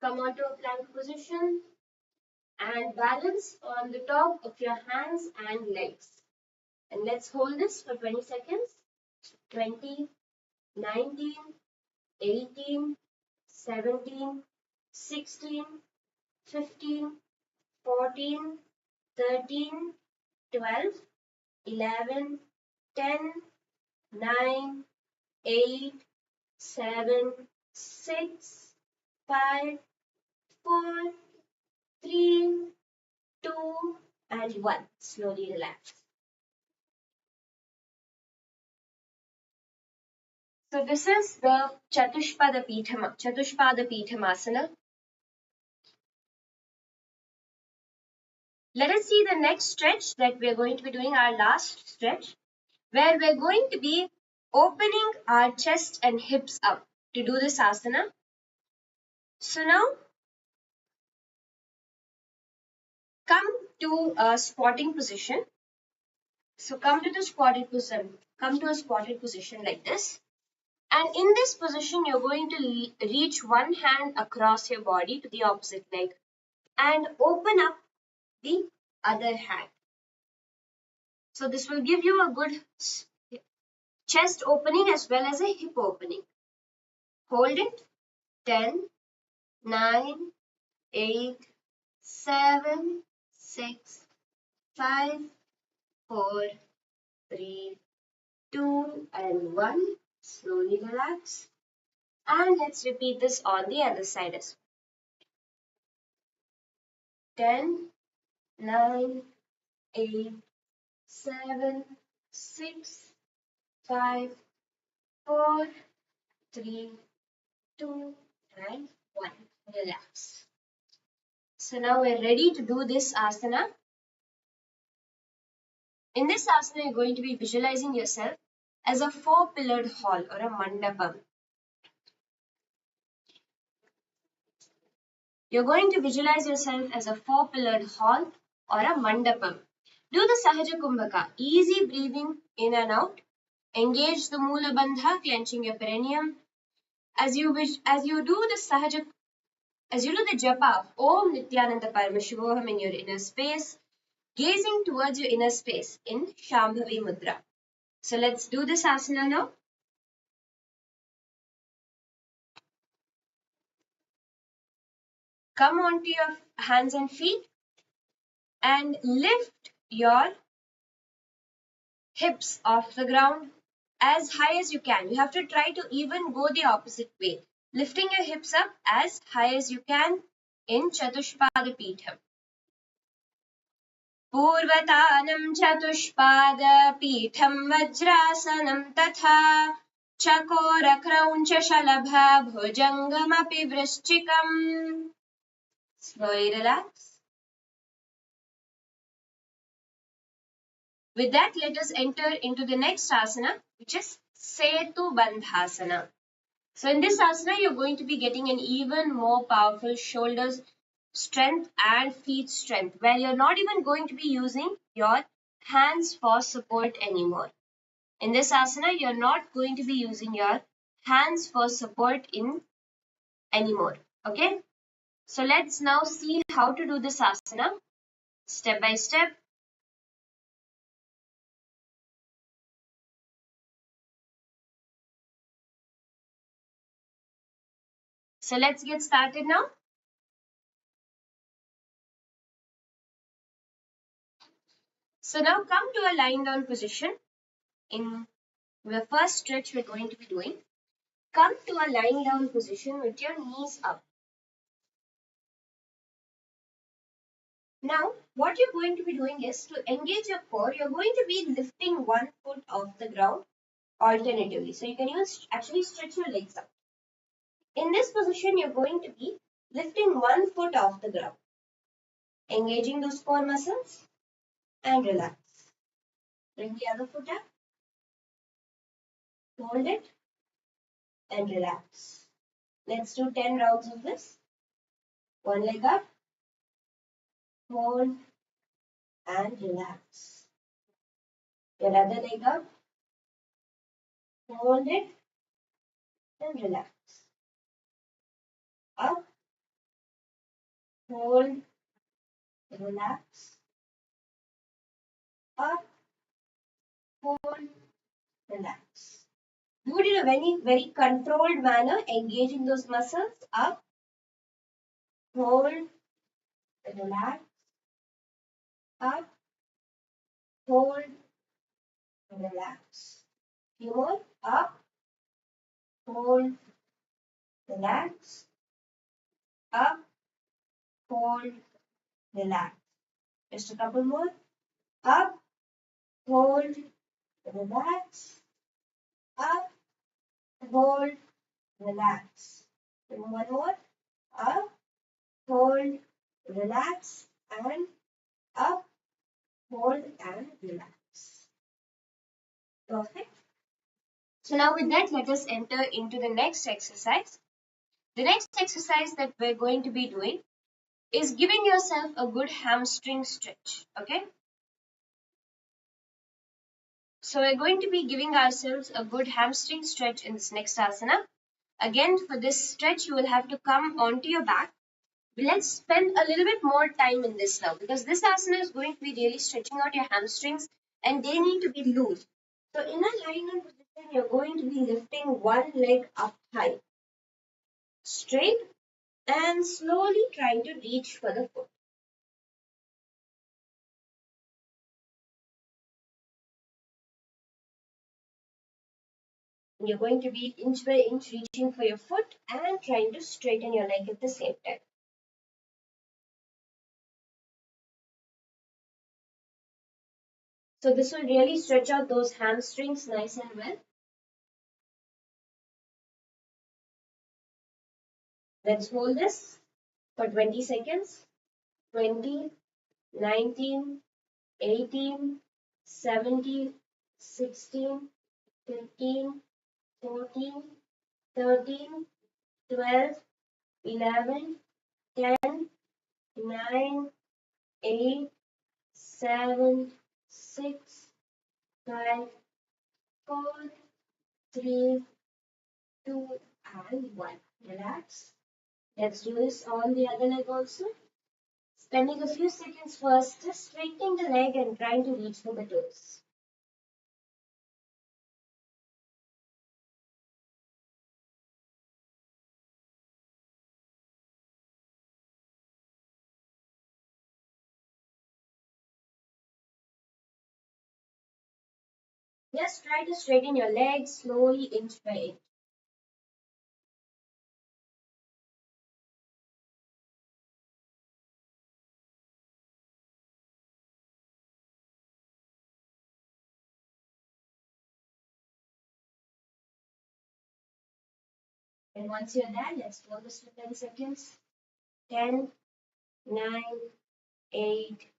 Come onto a plank position and balance on the top of your hands and legs. And let's hold this for 20 seconds. 20, 19, 18, 17, 16, 15, 14, 13, 12, 11, 10, 9, 8, 7, 6, 5, 4, 3, 2, and 1. Slowly relax. So this is the Chatushpada Pithamasana. Let us see the next stretch that we are going to be doing, our last stretch, where we're going to be opening our chest and hips up to do this asana. So now come to a squatting position. So come to a squatted position like this. And in this position, you're going to reach one hand across your body to the opposite leg and open up the other hand. So this will give you a good chest opening as well as a hip opening. Hold it. 10, 9, 8, 7, 6, 5, 4, 3, 2, and 1. Slowly relax. And let's repeat this on the other side as well. 10, 9, 8, 7, 6, 5, 4, 3, 2, and 1. Relax. So now we're ready to do this asana. In this asana, you're going to be visualizing yourself as a four-pillared hall or a mandapam. You're going to visualize yourself as a four-pillared hall or a mandapam. Do the Sahaja Kumbhaka, easy breathing in and out. Engage the Mula Bandha, clenching your perineum. As you do the japa of Om Nithyananda Paramashivoham in your inner space, gazing towards your inner space in Shambhavi Mudra. So let's do this asana now. Come onto your hands and feet and lift your hips off the ground as high as you can. You have to try to even go the opposite way, lifting your hips up as high as you can in Chatushpada Pitham. Purvatanam Chatushpada Pitham Vajrasanam Tatha Chakora Krauncha Shalabha Bhujangamapi Vrishchikam. Slowly relax. With that, let us enter into the next asana, which is Setu Bandhasana. So in this asana, you're going to be getting an even more powerful shoulders strength and feet strength, where you're not even going to be using your hands for support anymore. In this asana, you're not going to be using your hands for support anymore. Okay? So let's now see how to do this asana step by step. So let's get started now. So now come to a lying down position. In the first stretch we're going to be doing, come to a lying down position with your knees up. Now, what you're going to be doing is to engage your core, you're going to be lifting one foot off the ground alternatively. So you can even actually stretch your legs out. In this position, you're going to be lifting one foot off the ground, engaging those core muscles and relax. Bring the other foot up, hold it and relax. Let's do 10 rounds of this. One leg up, hold and relax. Your other leg up, hold it and relax. Up, hold, relax. Up, hold, relax. Do it in a very, very controlled manner, engaging those muscles. Up, hold, relax. Up, hold, relax. Few more. Up, hold, relax. Up, hold, relax. Just a couple more. Up, hold, relax. Up, hold, relax. One more. Up, hold, relax, and up, hold and relax. Perfect. So now with that, let us enter into the next exercise. The next exercise that we're going to be doing is giving yourself a good hamstring stretch. Okay. So we're going to be giving ourselves a good hamstring stretch in this next asana. Again, for this stretch, you will have to come onto your back. Let's spend a little bit more time in this now because this asana is going to be really stretching out your hamstrings and they need to be loose. So in a lying position, you're going to be lifting one leg up high, straight, and slowly trying to reach for the foot. You're going to be inch by inch reaching for your foot and trying to straighten your leg at the same time. So this will really stretch out those hamstrings nice and well. Let's hold this for 20 seconds. 20, 19, 18, 17, 16, 15, 14, 13, 12, 11, 10, 9, 8, 7, 6, 5, 4, 3, 2, and 1. Relax. Let's do this on the other leg also. Spending a few seconds first, just straightening the leg and trying to reach for the toes. Just try to straighten your legs slowly, inch by inch. And once you're done, let's hold this for 10 seconds. 10, 9, 8,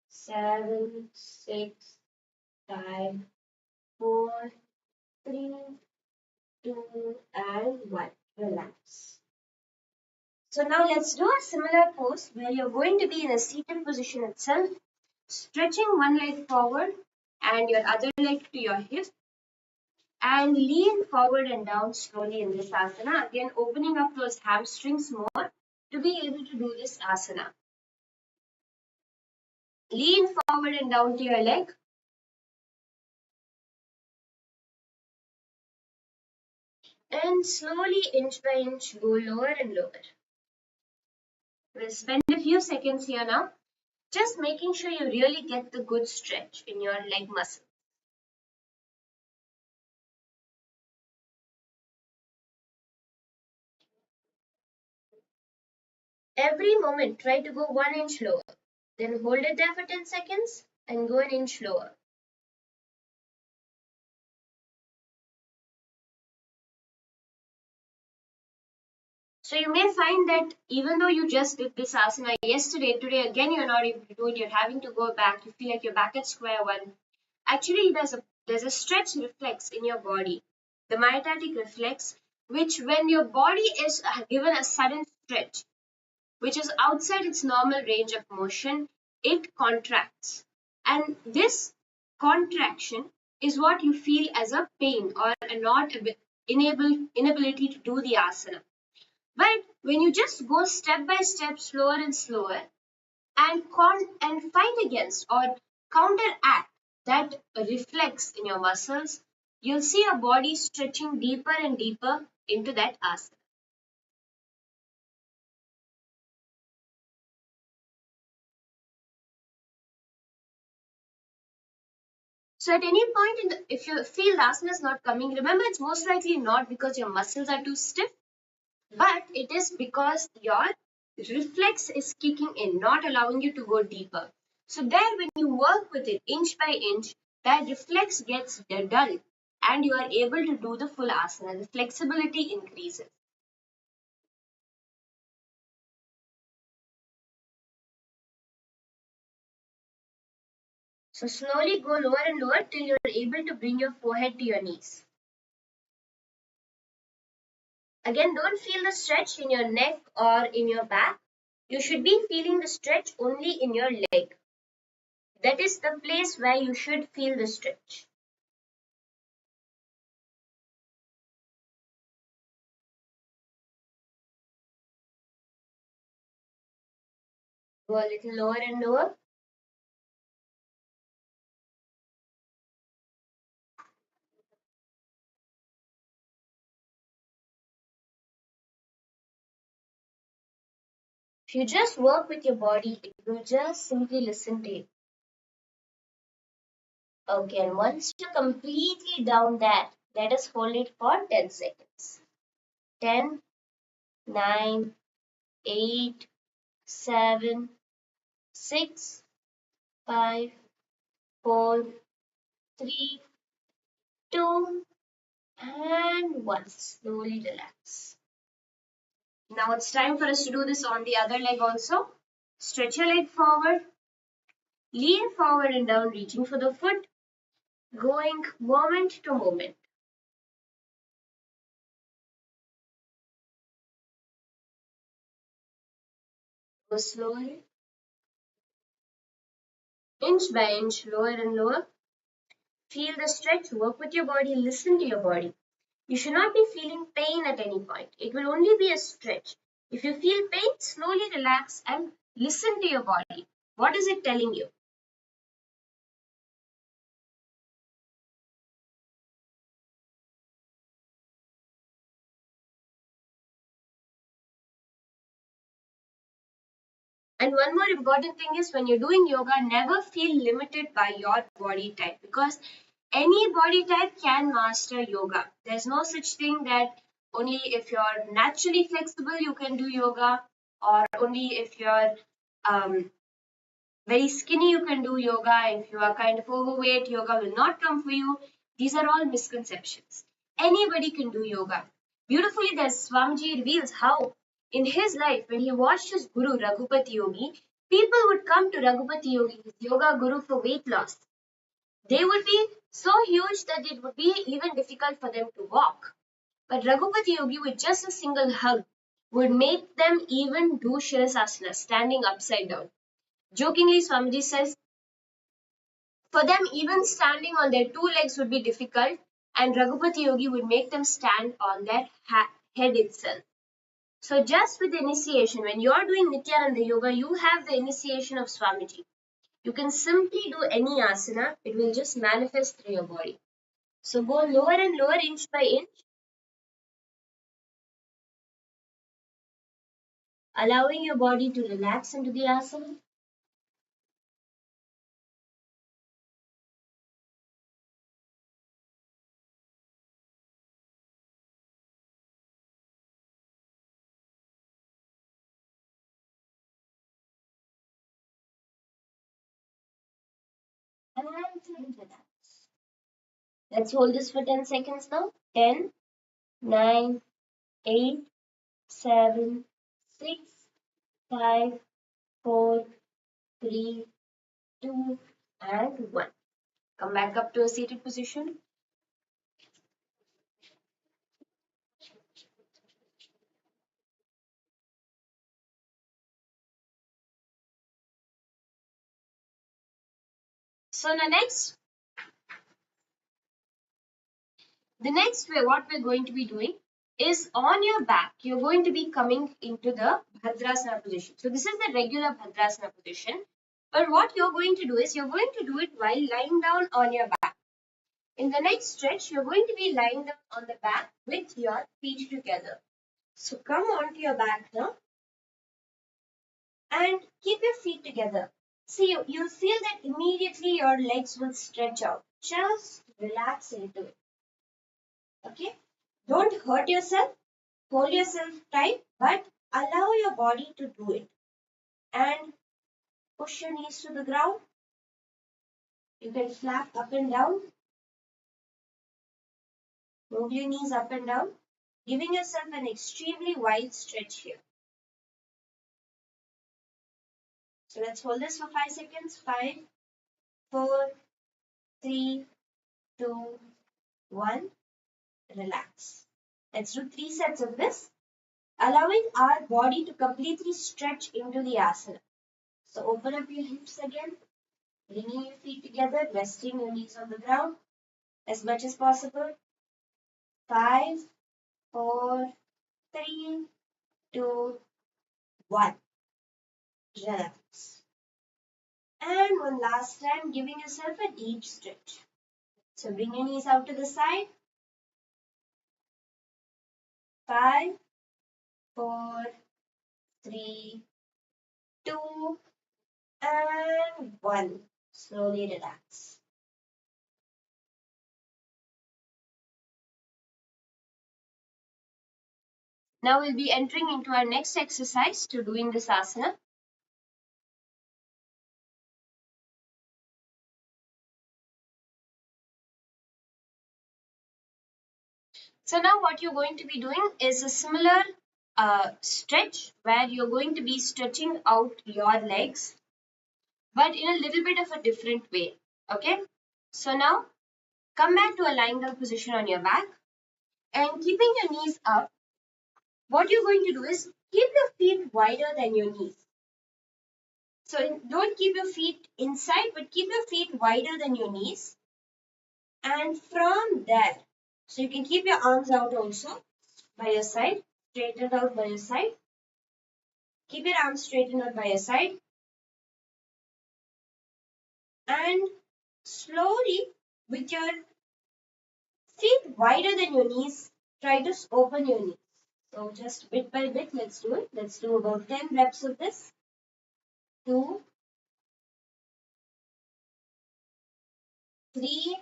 7, 6, 5, 4, 3, 2, and 1. Relax. So now let's do a similar pose where you're going to be in a seated position itself, stretching one leg forward and your other leg to your hip, and lean forward and down slowly in this asana. Again, opening up those hamstrings more to be able to do this asana. Lean forward and down to your leg. And slowly, inch by inch, go lower and lower. We'll spend a few seconds here now, just making sure you really get the good stretch in your leg muscle. Every moment, try to go 1 inch lower. Then hold it there for 10 seconds and go an inch lower. So you may find that even though you just did this asana yesterday, today again you're not able to do it, you're having to go back, you feel like you're back at square one. Actually, there's a stretch reflex in your body, the myotatic reflex, which when your body is given a sudden stretch, which is outside its normal range of motion, it contracts. And this contraction is what you feel as a pain or a not inability to do the asana. But when you just go step by step, slower and slower, and fight against or counteract that reflex in your muscles, you'll see your body stretching deeper and deeper into that asana. So at any point, if you feel the asana is not coming, remember it's most likely not because your muscles are too stiff, but it is because your reflex is kicking in, not allowing you to go deeper. So there, when you work with it inch by inch, that reflex gets dull and you are able to do the full asana. The flexibility increases. So slowly go lower and lower till you're able to bring your forehead to your knees. Again, don't feel the stretch in your neck or in your back. You should be feeling the stretch only in your leg. That is the place where you should feel the stretch. Go a little lower and lower. If you just work with your body, it will just simply listen to you. Okay, and once you're completely down that, let us hold it for 10 seconds. 10, 9, 8, 7, 6, 5, 4, 3, 2, and 1. Slowly relax. Now it's time for us to do this on the other leg also. Stretch your leg forward, lean forward and down, reaching for the foot, going moment to moment. Go slowly, inch by inch, lower and lower. Feel the stretch, work with your body, listen to your body. You should not be feeling pain at any point. It will only be a stretch. If you feel pain, slowly relax and listen to your body. What is it telling you? And one more important thing is when you're doing yoga, never feel limited by your body type because any body type can master yoga. There's no such thing that only if you're naturally flexible you can do yoga, or only if you're very skinny you can do yoga. If you are kind of overweight, yoga will not come for you. These are all misconceptions. Anybody can do yoga. Beautifully, there's Swamiji reveals how in his life, when he watched his guru Raghupati Yogi, people would come to Raghupati Yogi, his yoga guru, for weight loss. They would be so huge that it would be even difficult for them to walk. But Raghupati Yogi, with just a single hug, would make them even do Shirasasana, standing upside down. Jokingly, Swamiji says, for them, even standing on their two legs would be difficult, and Raghupati Yogi would make them stand on their head itself. So, just with the initiation, when you are doing Nithyananda Yoga, you have the initiation of Swamiji. You can simply do any asana, it will just manifest through your body. So, go lower and lower, inch by inch, allowing your body to relax into the asana. And relax. Let's hold this for 10 seconds now. 10, 9, 8, 7, 6, 5, 4, 3, 2, and 1. Come back up to a seated position. So the next way what we're going to be doing is on your back. You're going to be coming into the Bhadrasana position. So this is the regular Bhadrasana position. But what you're going to do is you're going to do it while lying down on your back. In the next stretch, you're going to be lying down on the back with your feet together. So come onto your back now and keep your feet together. See, you'll feel that immediately your legs will stretch out. Just relax into it. Okay? Don't hurt yourself. Hold yourself tight, but allow your body to do it. And push your knees to the ground. You can flap up and down. Move your knees up and down, giving yourself an extremely wide stretch here. So let's hold this for 5 seconds. 5, 4, 3, 2, 1. Relax. Let's do 3 sets of this, allowing our body to completely stretch into the asana. So open up your hips again, bringing your feet together, resting your knees on the ground as much as possible. 5, 4, 3, 2, 1. Relax. And one last time, giving yourself a deep stretch. So bring your knees out to the side. 5, 4, 3, 2, and 1. Slowly relax. Now we'll be entering into our next exercise to doing this asana. So now what you're going to be doing is a similar stretch where you're going to be stretching out your legs, but in a little bit of a different way. Okay? So now come back to a lying down position on your back and keeping your knees up. What you're going to do is keep your feet wider than your knees. So don't keep your feet inside, but keep your feet wider than your knees. And from there, so you can keep your arms out also by your side, straightened out by your side. Keep your arms straightened out by your side. And slowly, with your feet wider than your knees, try to open your knees. So just bit by bit, let's do it. Let's do about 10 reps of this. 2, 3,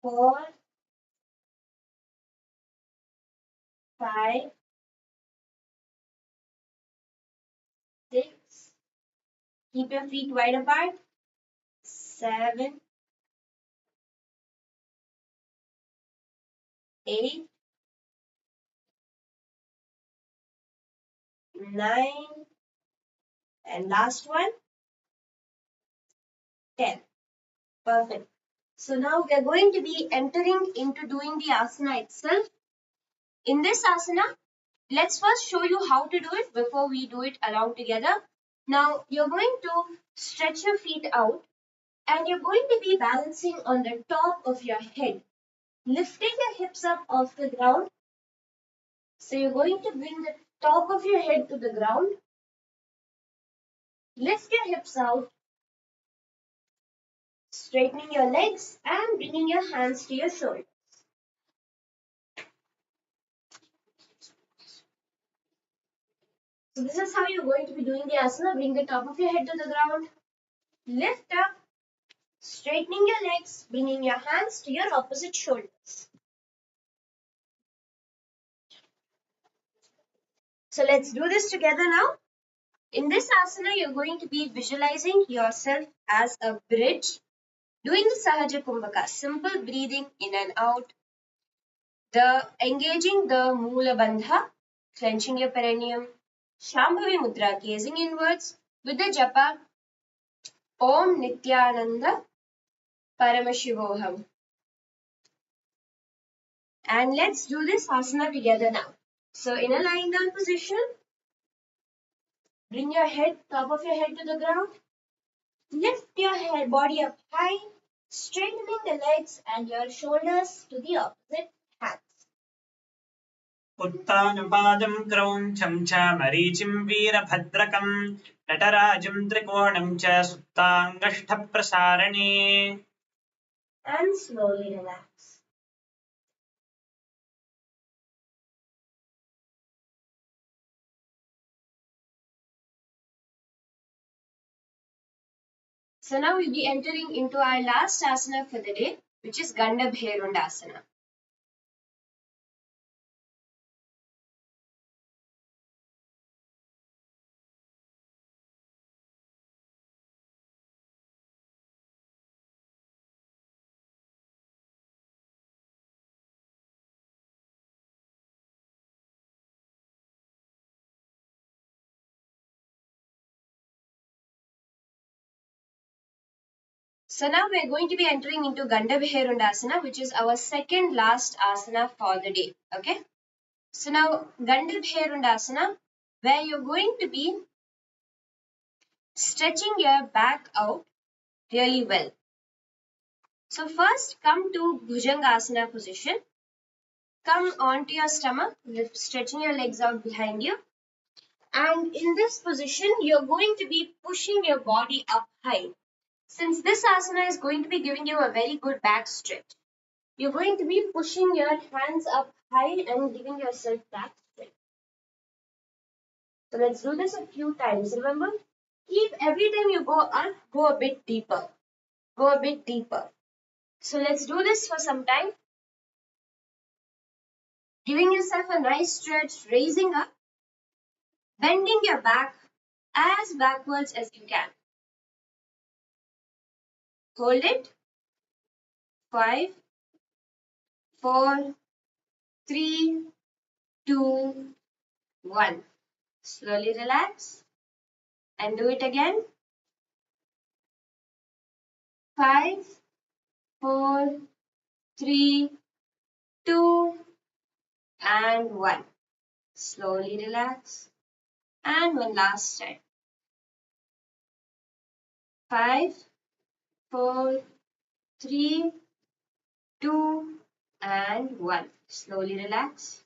4, 5, 6. Keep your feet wide apart. 7, 8, 9, and last one, 10. Perfect. So now we are going to be entering into doing the asana itself. In this asana, let's first show you how to do it before we do it along together. Now you're going to stretch your feet out and you're going to be balancing on the top of your head, lifting your hips up off the ground. So you're going to bring the top of your head to the ground, lift your hips out, straightening your legs and bringing your hands to your shoulders. So this is how you're going to be doing the asana. Bring the top of your head to the ground, lift up, straightening your legs, bringing your hands to your opposite shoulders. So let's do this together now. In this asana, you're going to be visualizing yourself as a bridge, doing the Sahaja Kumbhaka, simple breathing in and out, engaging the Mula Bandha, clenching your perineum, Shambhavi Mudra, gazing inwards, with the japa Om Nithyananda Paramashivoham. And let's do this asana together now. So in a lying down position, bring your head, top of your head to the ground. Lift your head, body up high, straightening the legs and your shoulders to the opposite hands. उत्तानपादं क्रौञ्चं च मरीचिं वीरभद्रकं नटराजं त्रिकोणं च सुप्ताङ्गष्ठप्रसारणे. And slowly relax. So now we'll be entering into our last asana for the day, which is Gandhabherundasana. So now we're going to be entering into Gandhabherundasana, which is our second last asana for the day. Okay. So now Gandhabherundasana, where you're going to be stretching your back out really well. So first come to Bhujangasana position. Come onto your stomach, stretching your legs out behind you. And in this position, you're going to be pushing your body up high. Since this asana is going to be giving you a very good back stretch, you're going to be pushing your hands up high and giving yourself back stretch. So let's do this a few times. Remember, keep every time you go up, go a bit deeper. Go a bit deeper. So let's do this for some time. Giving yourself a nice stretch, raising up, bending your back as backwards as you can. Hold it. 5, 4, 3, 2, 1. Slowly relax and do it again. 5, 4, 3, 2, and 1. Slowly relax. And one last time. 5, 4, 3, 2, and 1. Slowly relax.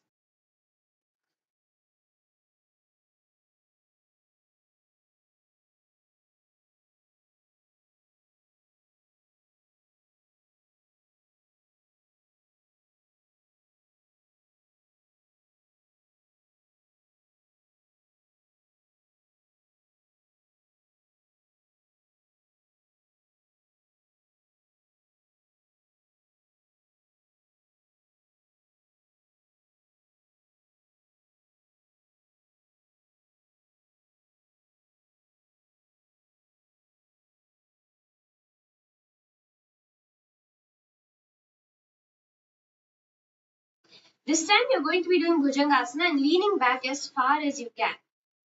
This time you're going to be doing Bhujangasana and leaning back as far as you can.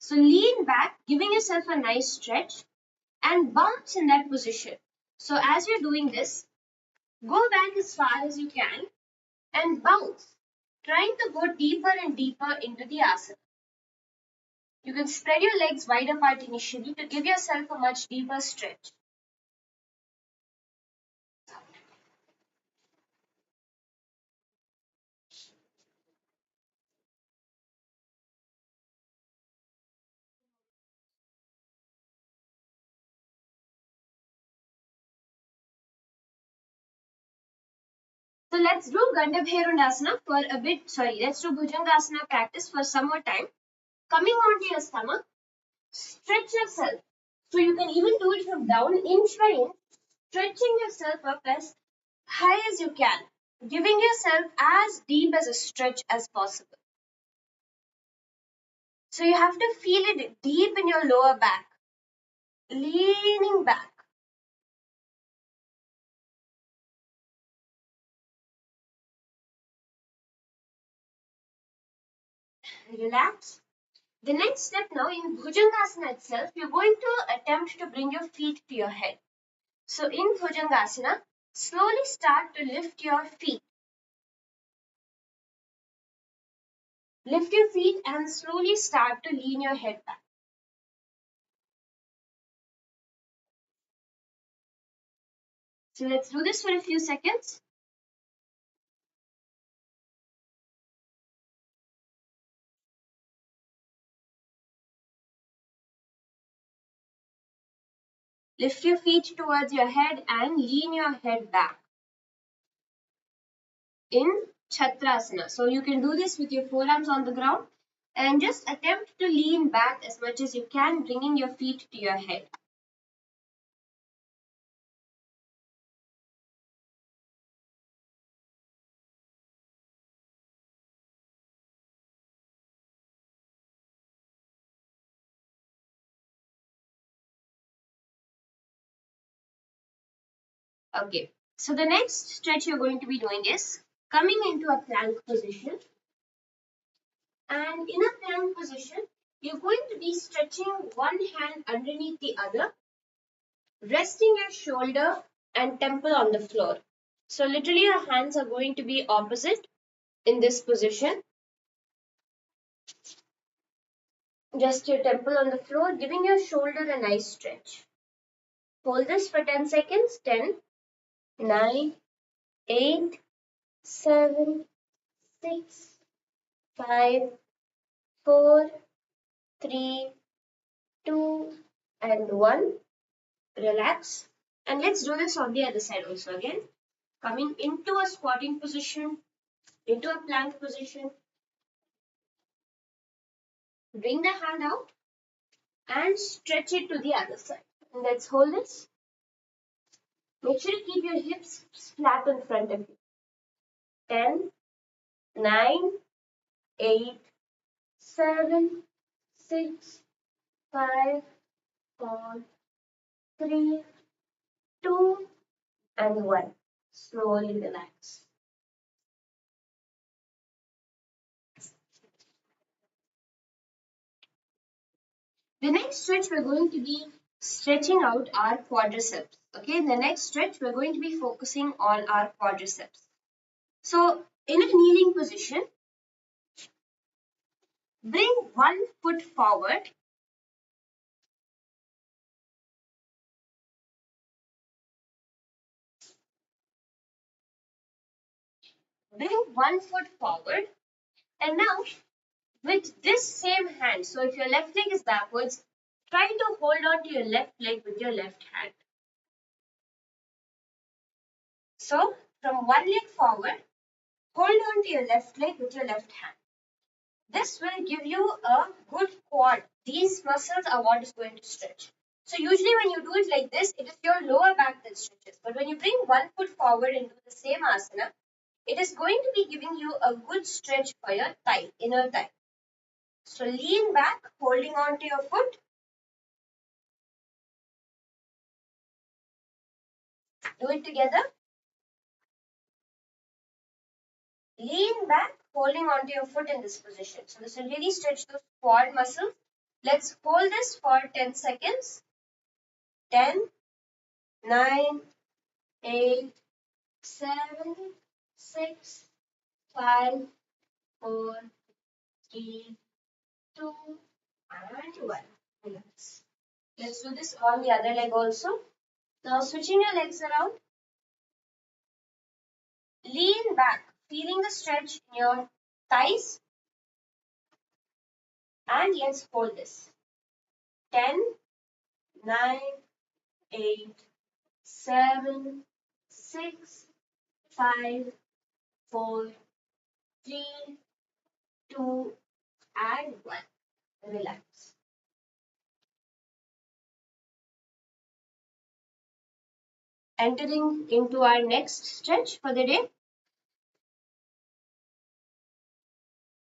So lean back, giving yourself a nice stretch and bounce in that position. So as you're doing this, go back as far as you can and bounce, trying to go deeper and deeper into the asana. You can spread your legs wide apart initially to give yourself a much deeper stretch. So let's do Gandhabherundasana for a bit. Let's do Bhujangasana practice for some more time. Coming onto your stomach, stretch yourself. So you can even do it from down inch by inch, stretching yourself up as high as you can, giving yourself as deep as a stretch as possible. So you have to feel it deep in your lower back, leaning back. Relax. The next step now in Bhujangasana itself, you're going to attempt to bring your feet to your head. So in Bhujangasana, slowly start to lift your feet. Lift your feet and slowly start to lean your head back. So let's do this for a few seconds. Lift your feet towards your head and lean your head back in Chakrasana. So you can do this with your forearms on the ground and just attempt to lean back as much as you can, bringing your feet to your head. Okay, so the next stretch you're going to be doing is coming into a plank position. And in a plank position, you're going to be stretching one hand underneath the other, resting your shoulder and temple on the floor. So literally your hands are going to be opposite in this position. Just your temple on the floor, giving your shoulder a nice stretch. Hold this for 10 seconds. 10, 9, 8, 7, 6, 5, 4, 3, 2, and 1. Relax. And let's do this on the other side also again. Coming into a squatting position, into a plank position. Bring the hand out and stretch it to the other side. And let's hold this. Make sure to keep your hips flat in front of you. 10, 9, 8, 7, 6, 5, 4, 3, 2, and 1. Slowly relax. The next stretch we're going to be stretching out our quadriceps. Okay, in the next stretch we're going to be focusing on our quadriceps. So in a kneeling position, bring one foot forward. Bring one foot forward. And now with this same hand, so if your left leg is backwards, try to hold on to your left leg with your left hand. So from one leg forward, hold on to your left leg with your left hand. This will give you a good quad. These muscles are what is going to stretch. So usually when you do it like this, it is your lower back that stretches. But when you bring one foot forward and do the same asana, it is going to be giving you a good stretch for your thigh, inner thigh. So lean back, holding on to your foot. Do it together. Lean back, holding onto your foot in this position. So this will really stretch those quad muscles. Let's hold this for 10 seconds. 10, 9, 8, 7, 6, 5, 4, 3, 2, and 1. Relax. Let's do this on the other leg also. Now switching your legs around. Lean back, feeling the stretch in your thighs. And let's hold this. 10, 9, 8, 7, 6, 5, 4, 3, 2, and 1. Relax. Entering into our next stretch for the day.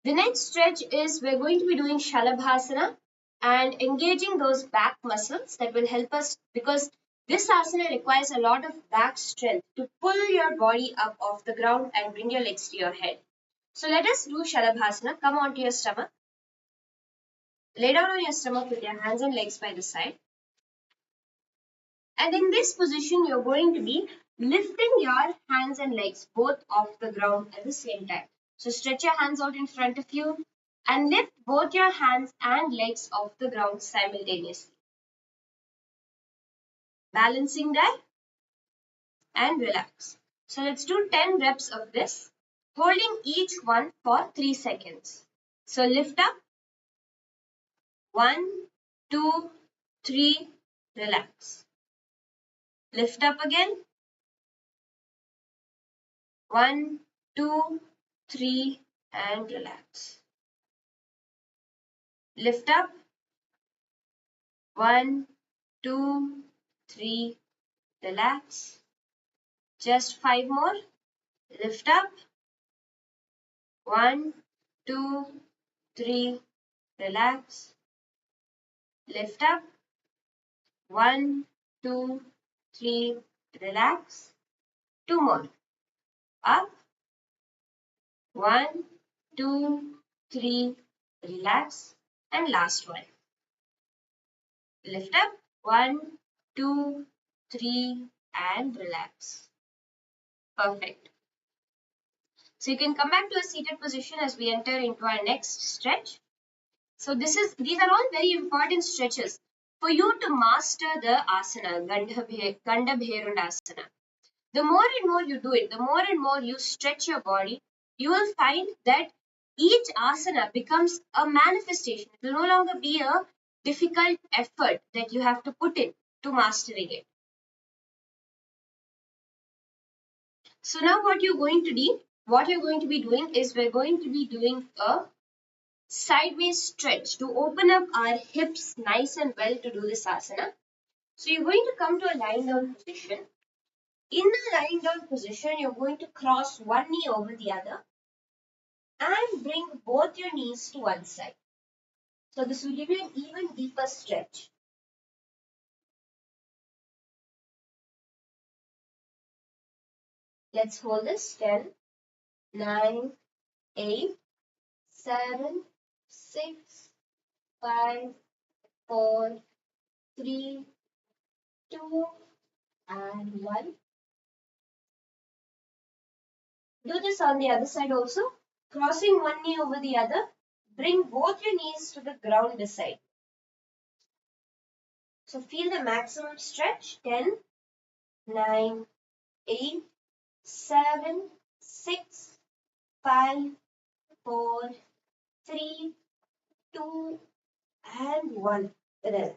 The next stretch is we're going to be doing Shalabhasana and engaging those back muscles that will help us, because this asana requires a lot of back strength to pull your body up off the ground and bring your legs to your head. So let us do Shalabhasana. Come onto your stomach. Lay down on your stomach with your hands and legs by the side. And in this position, you're going to be lifting your hands and legs both off the ground at the same time. So stretch your hands out in front of you and lift both your hands and legs off the ground simultaneously. Balancing that and relax. So let's do 10 reps of this, holding each one for 3 seconds. So lift up. 1, 2, 3, relax. Lift up again. 1, 2, 3, and relax. Lift up. 1, 2, 3, relax. Just 5 more. Lift up. 1, 2, 3, relax. Lift up. 1, 2, 3, relax. 2 more. Up. 1, 2, 3, relax. And last one. Lift up. 1, 2, 3, and relax. Perfect. So you can come back to a seated position as we enter into our next stretch. So these are all very important stretches for you to master the asana, Gandhabherundasana. The more and more you do it, the more and more you stretch your body, you will find that each asana becomes a manifestation. It will no longer be a difficult effort that you have to put in to mastering it. So now what you're going to be doing is we're going to be doing a sideways stretch to open up our hips nice and well to do this asana. So you're going to come to a lying down position. In the lying down position, you're going to cross one knee over the other and bring both your knees to one side. So this will give you an even deeper stretch. Let's hold this 10, 9, 8, 7, 6, 5, 4, 3, 2, and 1. Do this on the other side also. Crossing one knee over the other, bring both your knees to the ground beside. So feel the maximum stretch. 10, 9, 8, 7, 6, 5, 4, 3, 2, and 1. Relax.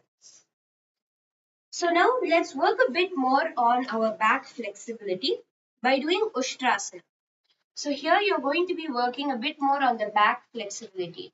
So now let's work a bit more on our back flexibility by doing Ushtrasana. So here you're going to be working a bit more on the back flexibility.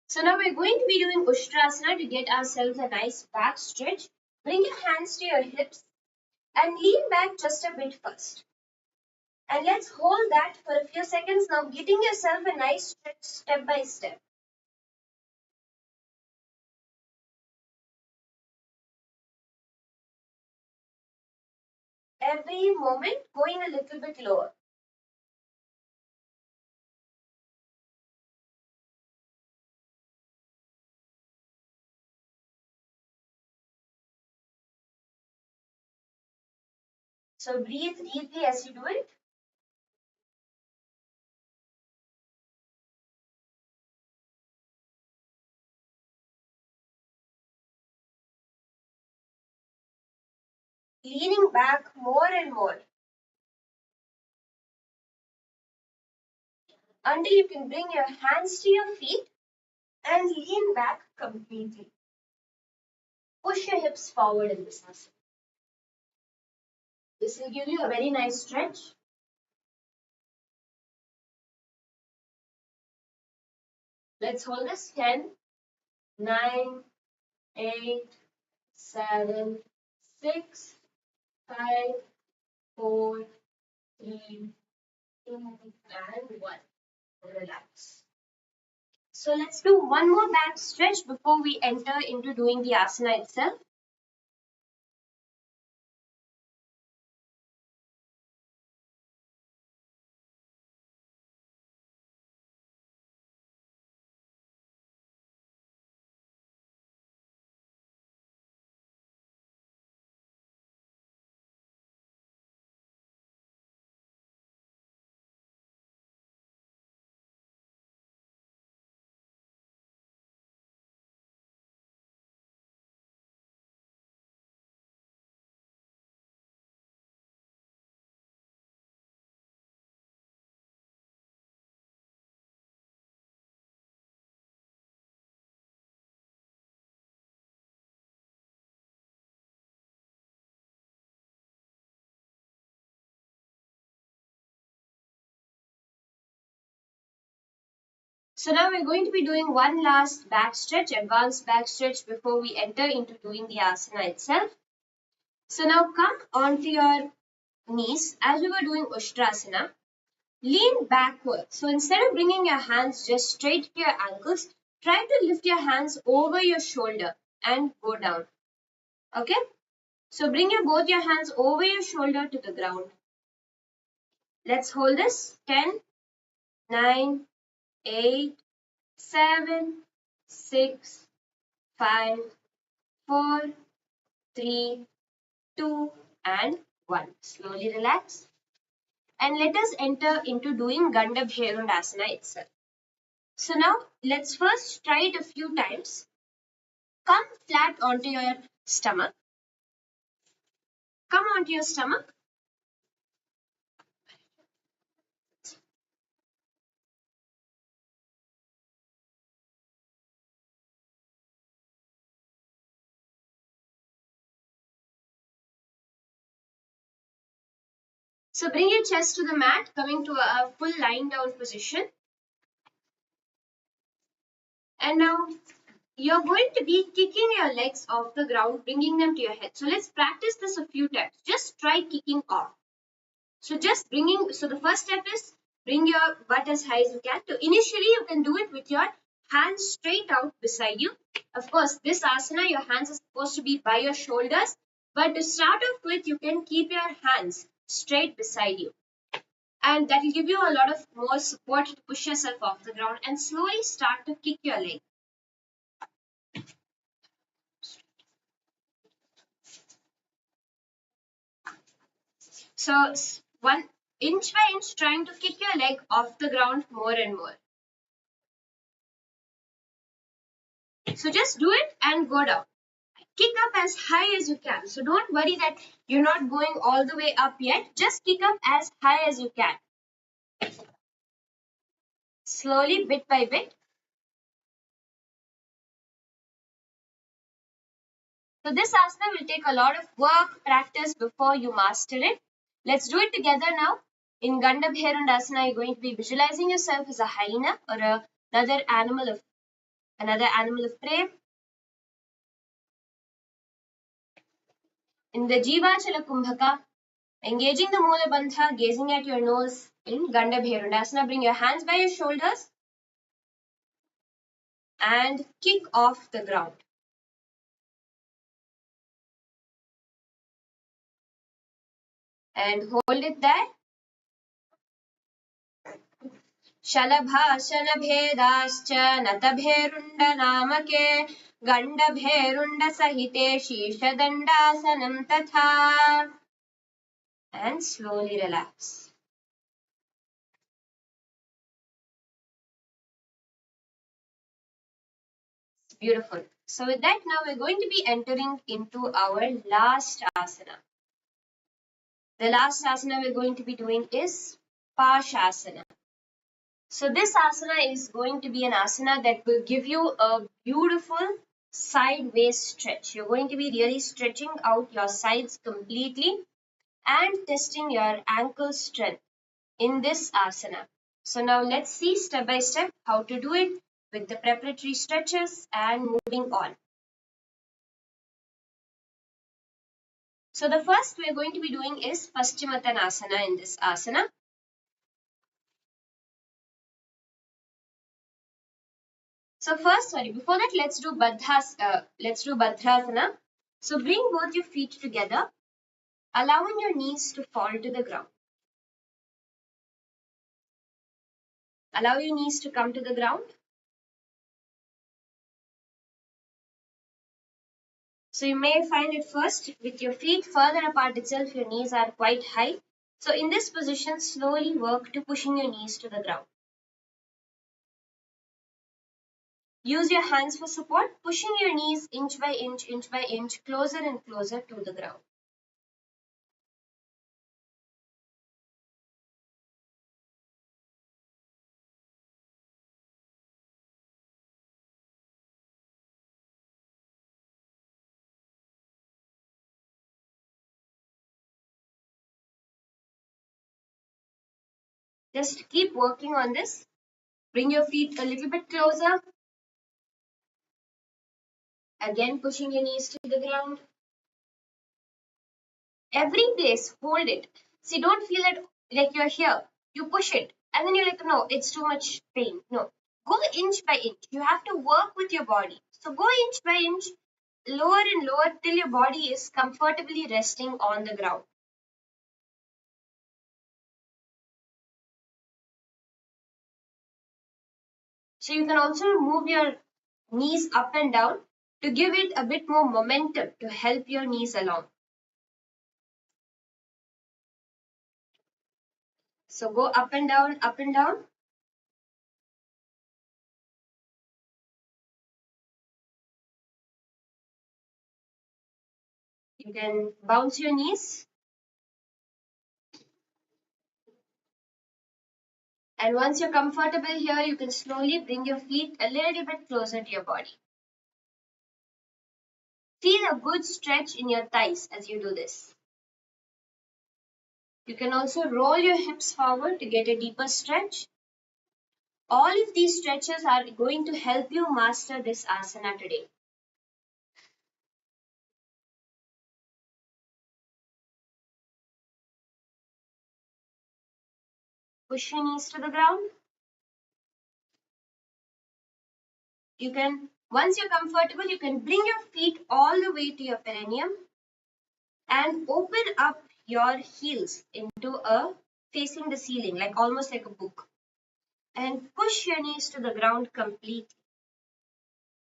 So now we're going to be doing Ushtrasana to get ourselves a nice back stretch. Bring your hands to your hips and lean back just a bit first. And let's hold that for a few seconds. Now getting yourself a nice stretch step by step. Every moment going a little bit lower. So breathe deeply as you do it. Leaning back more and more until you can bring your hands to your feet and lean back completely. Push your hips forward in this asana. This will give you a very nice stretch. Let's hold this 10, 9, 8, 7, 6, 5, 4, 3, 2, and 1. Relax. So let's do one more back stretch before we enter into doing the asana itself. So now we're going to be doing one last back stretch, advanced back stretch, before we enter into doing the asana itself. So now come onto your knees as we were doing Ushtrasana. Lean backward. So instead of bringing your hands just straight to your ankles, try to lift your hands over your shoulder and go down. Okay? So bring both your hands over your shoulder to the ground. Let's hold this. 10, 9, 8, 7, 6, 5, 4, 3, 2, and 1. Slowly relax. And let us enter into doing Gandhabherundasana itself. So now let's first try it a few times. Come flat onto your stomach. Come onto your stomach. So bring your chest to the mat, coming to a full lying down position. And now you're going to be kicking your legs off the ground, bringing them to your head. So let's practice this a few times. Just try kicking off. So the first step is bring your butt as high as you can. So initially you can do it with your hands straight out beside you. Of course, this asana, your hands are supposed to be by your shoulders. But to start off with, you can keep your hands straight beside you. And that will give you a lot of more support to push yourself off the ground and slowly start to kick your leg. So 1 inch by inch, trying to kick your leg off the ground more and more. So just do it and go down. Kick up as high as you can. So don't worry that you're not going all the way up yet. Just kick up as high as you can. Slowly, bit by bit. So this asana will take a lot of work, practice before you master it. Let's do it together now. In Gandhabherundasana, you're going to be visualizing yourself as a hyena or another animal of prey. In the Jivachala Kumbhaka, engaging the Mula Bandha, gazing at your nose. In Gandhabherundasana, bring your hands by your shoulders and kick off the ground. And hold it there. शलभाशनभेदाश्च नतभेरुण्डनामके गण्डभेरुण्डसहिते शीर्षदण्डासनं तथा. And slowly relax. Beautiful. So with that, now we're going to be entering into our last asana. The last asana we're going to be doing is Pashasana. So this asana is going to be an asana that will give you a beautiful sideways stretch. You're going to be really stretching out your sides completely and testing your ankle strength in this asana. So now let's see step by step how to do it with the preparatory stretches and moving on. So the first we're going to be doing is Paschimottanasana in this asana. So before that, let's do Bhadrasana. So bring both your feet together, allowing your knees to fall to the ground. Allow your knees to come to the ground. So you may find it first with your feet further apart itself, your knees are quite high. So in this position, slowly work to pushing your knees to the ground. Use your hands for support, pushing your knees inch by inch, closer and closer to the ground. Just keep working on this. Bring your feet a little bit closer. Again, pushing your knees to the ground. Every place, hold it. See, don't feel it like you're here. You push it, and then you're like, no, it's too much pain. No, go inch by inch. You have to work with your body. So go inch by inch, lower and lower till your body is comfortably resting on the ground. So you can also move your knees up and down to give it a bit more momentum to help your knees along. So go up and down, up and down. You can bounce your knees. And once you're comfortable here, you can slowly bring your feet a little bit closer to your body. Feel a good stretch in your thighs as you do this. You can also roll your hips forward to get a deeper stretch. All of these stretches are going to help you master this asana today. Push your knees to the ground. You can, once you're comfortable, you can bring your feet all the way to your perineum and open up your heels into a facing the ceiling, like almost like a book. And push your knees to the ground completely.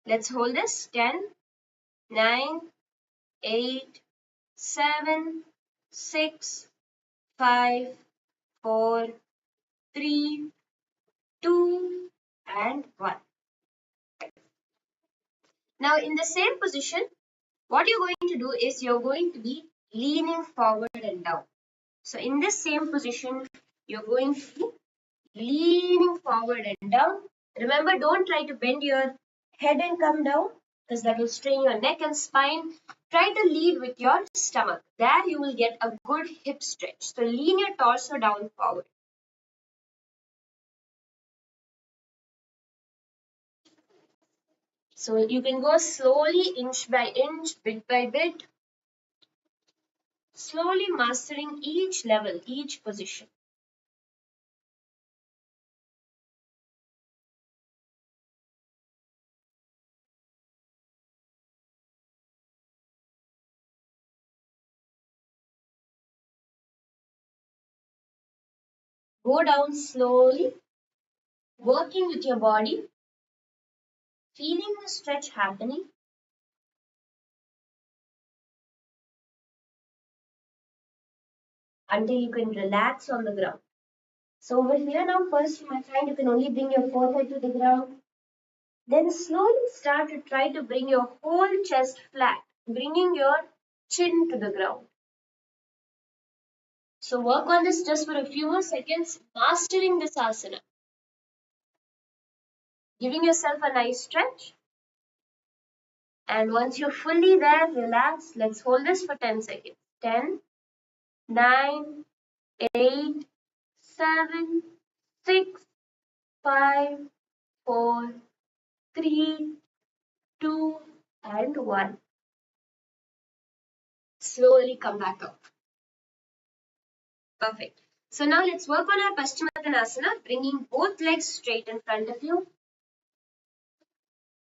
Let's hold this. 10, 9, 8, 7, 6, 5, 4, 3, 2, and 1. Now in the same position, what you're going to do is you're going to be leaning forward and down. So in this same position, you're going to be leaning forward and down. Remember, don't try to bend your head and come down because that will strain your neck and spine. Try to lead with your stomach. There you will get a good hip stretch. So lean your torso down forward. So you can go slowly, inch by inch, bit by bit, slowly mastering each level, each position. Go down slowly, working with your body, feeling the stretch happening. Until you can relax on the ground. So over here now, first you might find you can only bring your forehead to the ground. Then slowly start to try to bring your whole chest flat, bringing your chin to the ground. So work on this just for a few more seconds, mastering this asana. Giving yourself a nice stretch. And once you're fully there, relax. Let's hold this for 10 seconds. 10, 9, 8, 7, 6, 5, 4, 3, 2, and 1. Slowly come back up. Perfect. So now let's work on our Paschimottanasana, bringing both legs straight in front of you.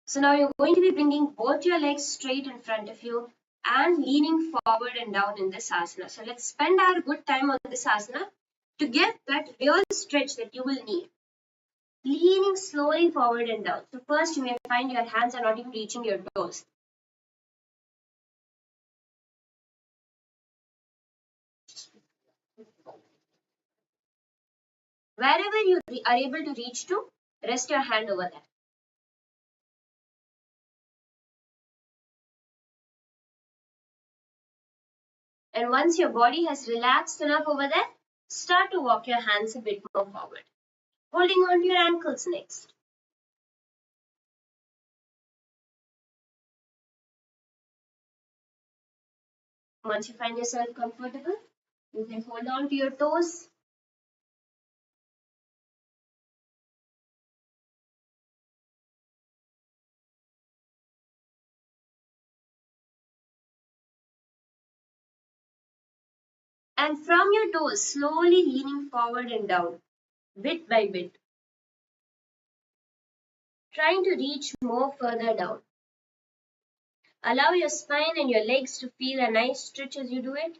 So now you're going to be bringing both your legs straight in front of you and leaning forward and down in this asana. So let's spend our good time on this asana to get that real stretch that you will need. Leaning slowly forward and down. So first you may find your hands are not even reaching your toes. Wherever you are able to reach to, rest your hand over there. And once your body has relaxed enough over there, start to walk your hands a bit more forward. Holding on to your ankles next. Once you find yourself comfortable, you can hold on to your toes. And from your toes, slowly leaning forward and down, bit by bit, trying to reach more further down. Allow your spine and your legs to feel a nice stretch as you do it.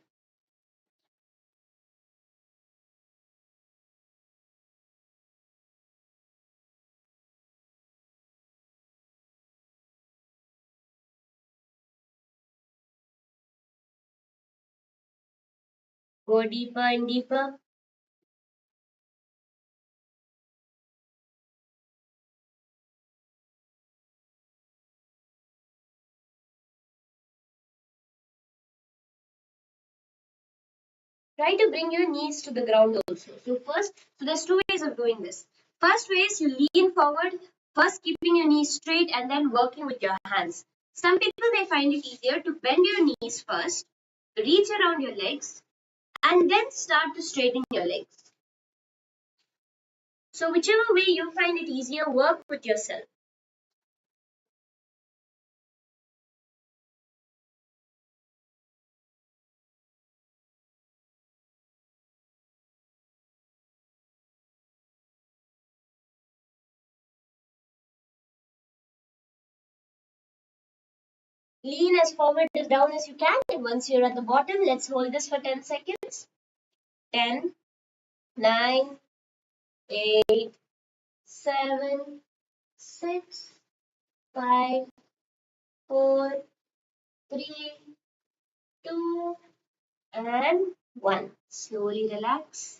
Go deeper and deeper. Try to bring your knees to the ground also. So there's two ways of doing this. First way is you lean forward, first keeping your knees straight and then working with your hands. Some people may find it easier to bend your knees first, reach around your legs, and then start to straighten your legs. So whichever way you find it easier, work with yourself. Lean as forward as down as you can. And once you're at the bottom, let's hold this for 10 seconds. 10, 9, 8, 7, 6, 5, 4, 3, 2, and 1. Slowly relax.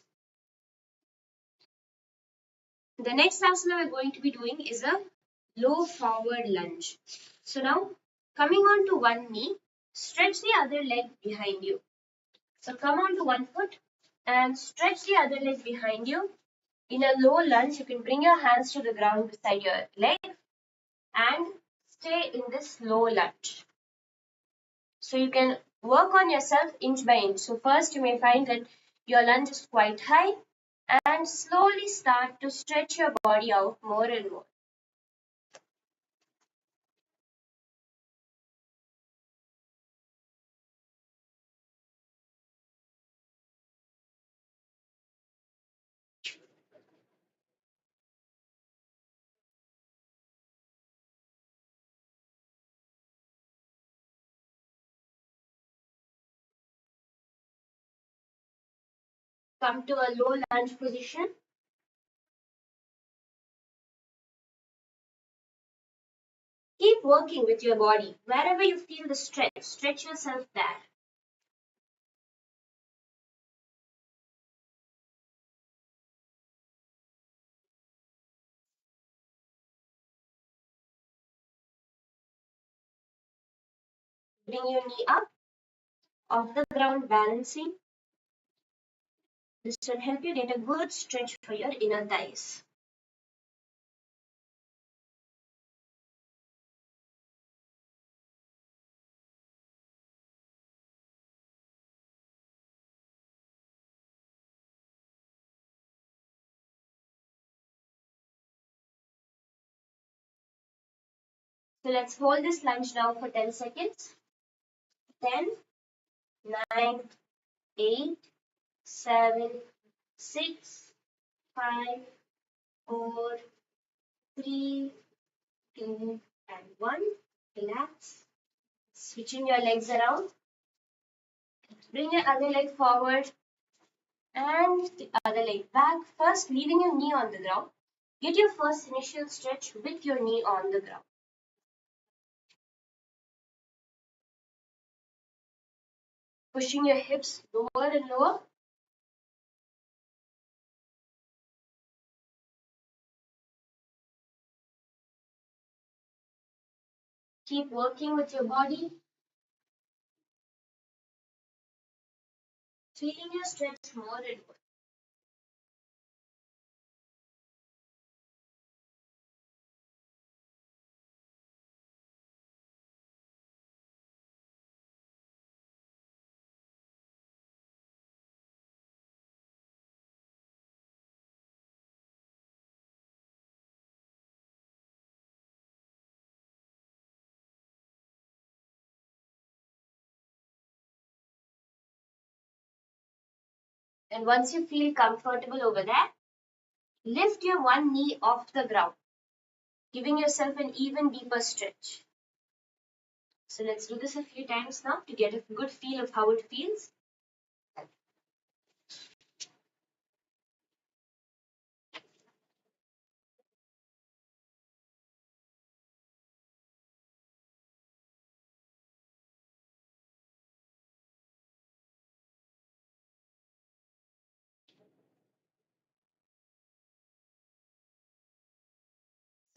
The next asana we're going to be doing is a low forward lunge. So now, coming on to one knee, stretch the other leg behind you. So come on to one foot and stretch the other leg behind you. In a low lunge, you can bring your hands to the ground beside your leg and stay in this low lunge. So you can work on yourself inch by inch. So first you may find that your lunge is quite high and slowly start to stretch your body out more and more. Come to a low lunge position. Keep working with your body. Wherever you feel the stretch yourself there. Bring your knee up off the ground, balancing. This will help you get a good stretch for your inner thighs. So let's hold this lunge now for 10 seconds. 10, 9, 8, 7, 6, 5, 4, 3, 2, and 1. Relax. Switching your legs around. Bring your other leg forward and the other leg back. First, leaving your knee on the ground. Get your first initial stretch with your knee on the ground. Pushing your hips lower and lower. Keep working with your body. Feeling your stretch more and more. And once you feel comfortable over there, lift your one knee off the ground, giving yourself an even deeper stretch. So let's do this a few times now to get a good feel of how it feels.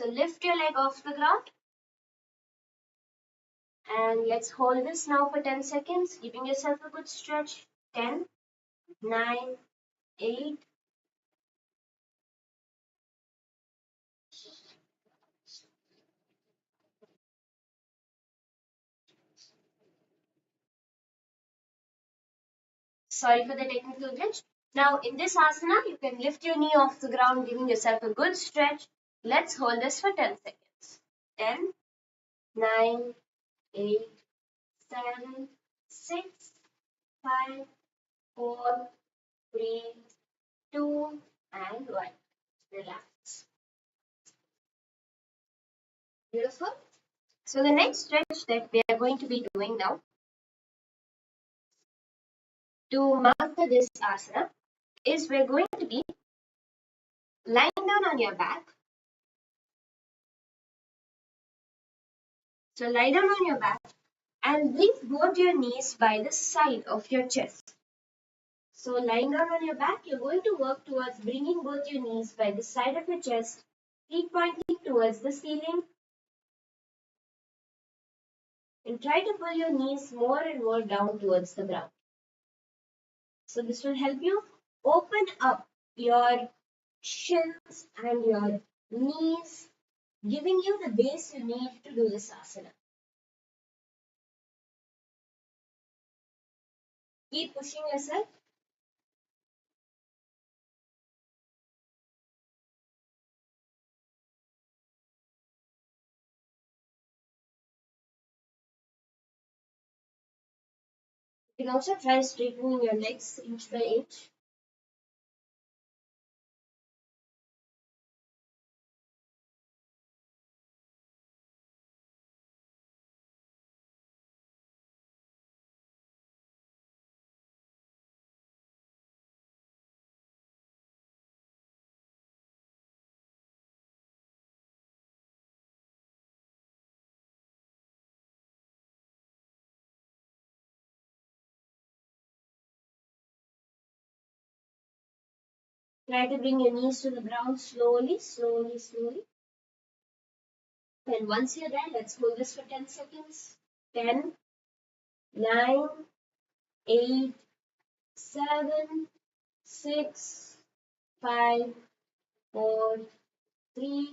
So lift your leg off the ground and let's hold this now for 10 seconds, giving yourself a good stretch. 10, 9, 8, sorry for the technical glitch. Now in this asana, you can lift your knee off the ground, giving yourself a good stretch. Let's hold this for 10 seconds. 10, 9, 8, 7, 6, 5, 4, 3, 2, and 1. Relax. Beautiful. So the next stretch that we are going to be doing now to master this asana is we're going to be lying down on your back. So lie down on your back and bring both your knees by the side of your chest. So lying down on your back, you're going to work towards bringing both your knees by the side of your chest, feet pointing towards the ceiling, and try to pull your knees more and more down towards the ground. So this will help you open up your shins and your knees, giving you the base you need to do this asana. Keep pushing yourself. You can also try straightening your legs inch by inch. Try to bring your knees to the ground slowly, slowly, slowly. And once you're there, let's hold this for 10 seconds. 10, 9, 8, 7, 6, 5, 4, 3,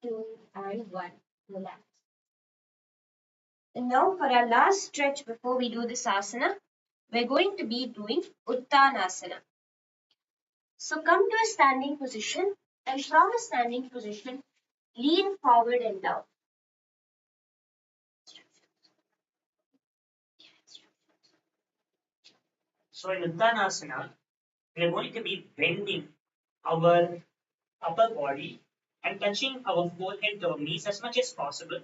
2, and 1. Relax. And now for our last stretch before we do this asana, we're going to be doing Uttanasana. So come to a standing position, and from a standing position, lean forward and down. So in Uttanasana, we are going to be bending our upper body and touching our forehead to our knees as much as possible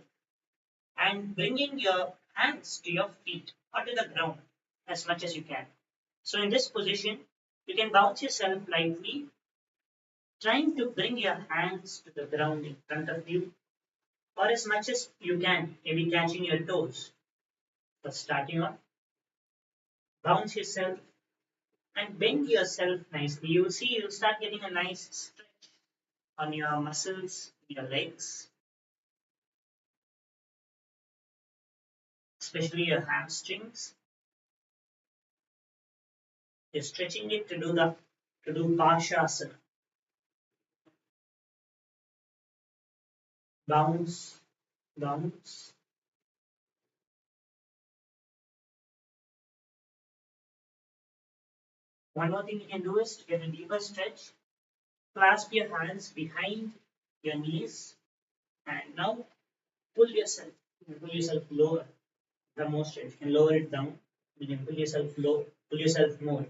and bringing your hands to your feet or to the ground as much as you can. So in this position, you can bounce yourself lightly, trying to bring your hands to the ground in front of you or as much as you can, maybe catching your toes. For starting off, bounce yourself and bend yourself nicely. You will see you'll start getting a nice stretch on your muscles, your legs, especially your hamstrings. You're stretching it to do Parshasana. Bounce, bounce. One more thing you can do is to get a deeper stretch. Clasp your hands behind your knees and now pull yourself lower. The more stretch. You can lower it down. You can pull yourself low, pull yourself more.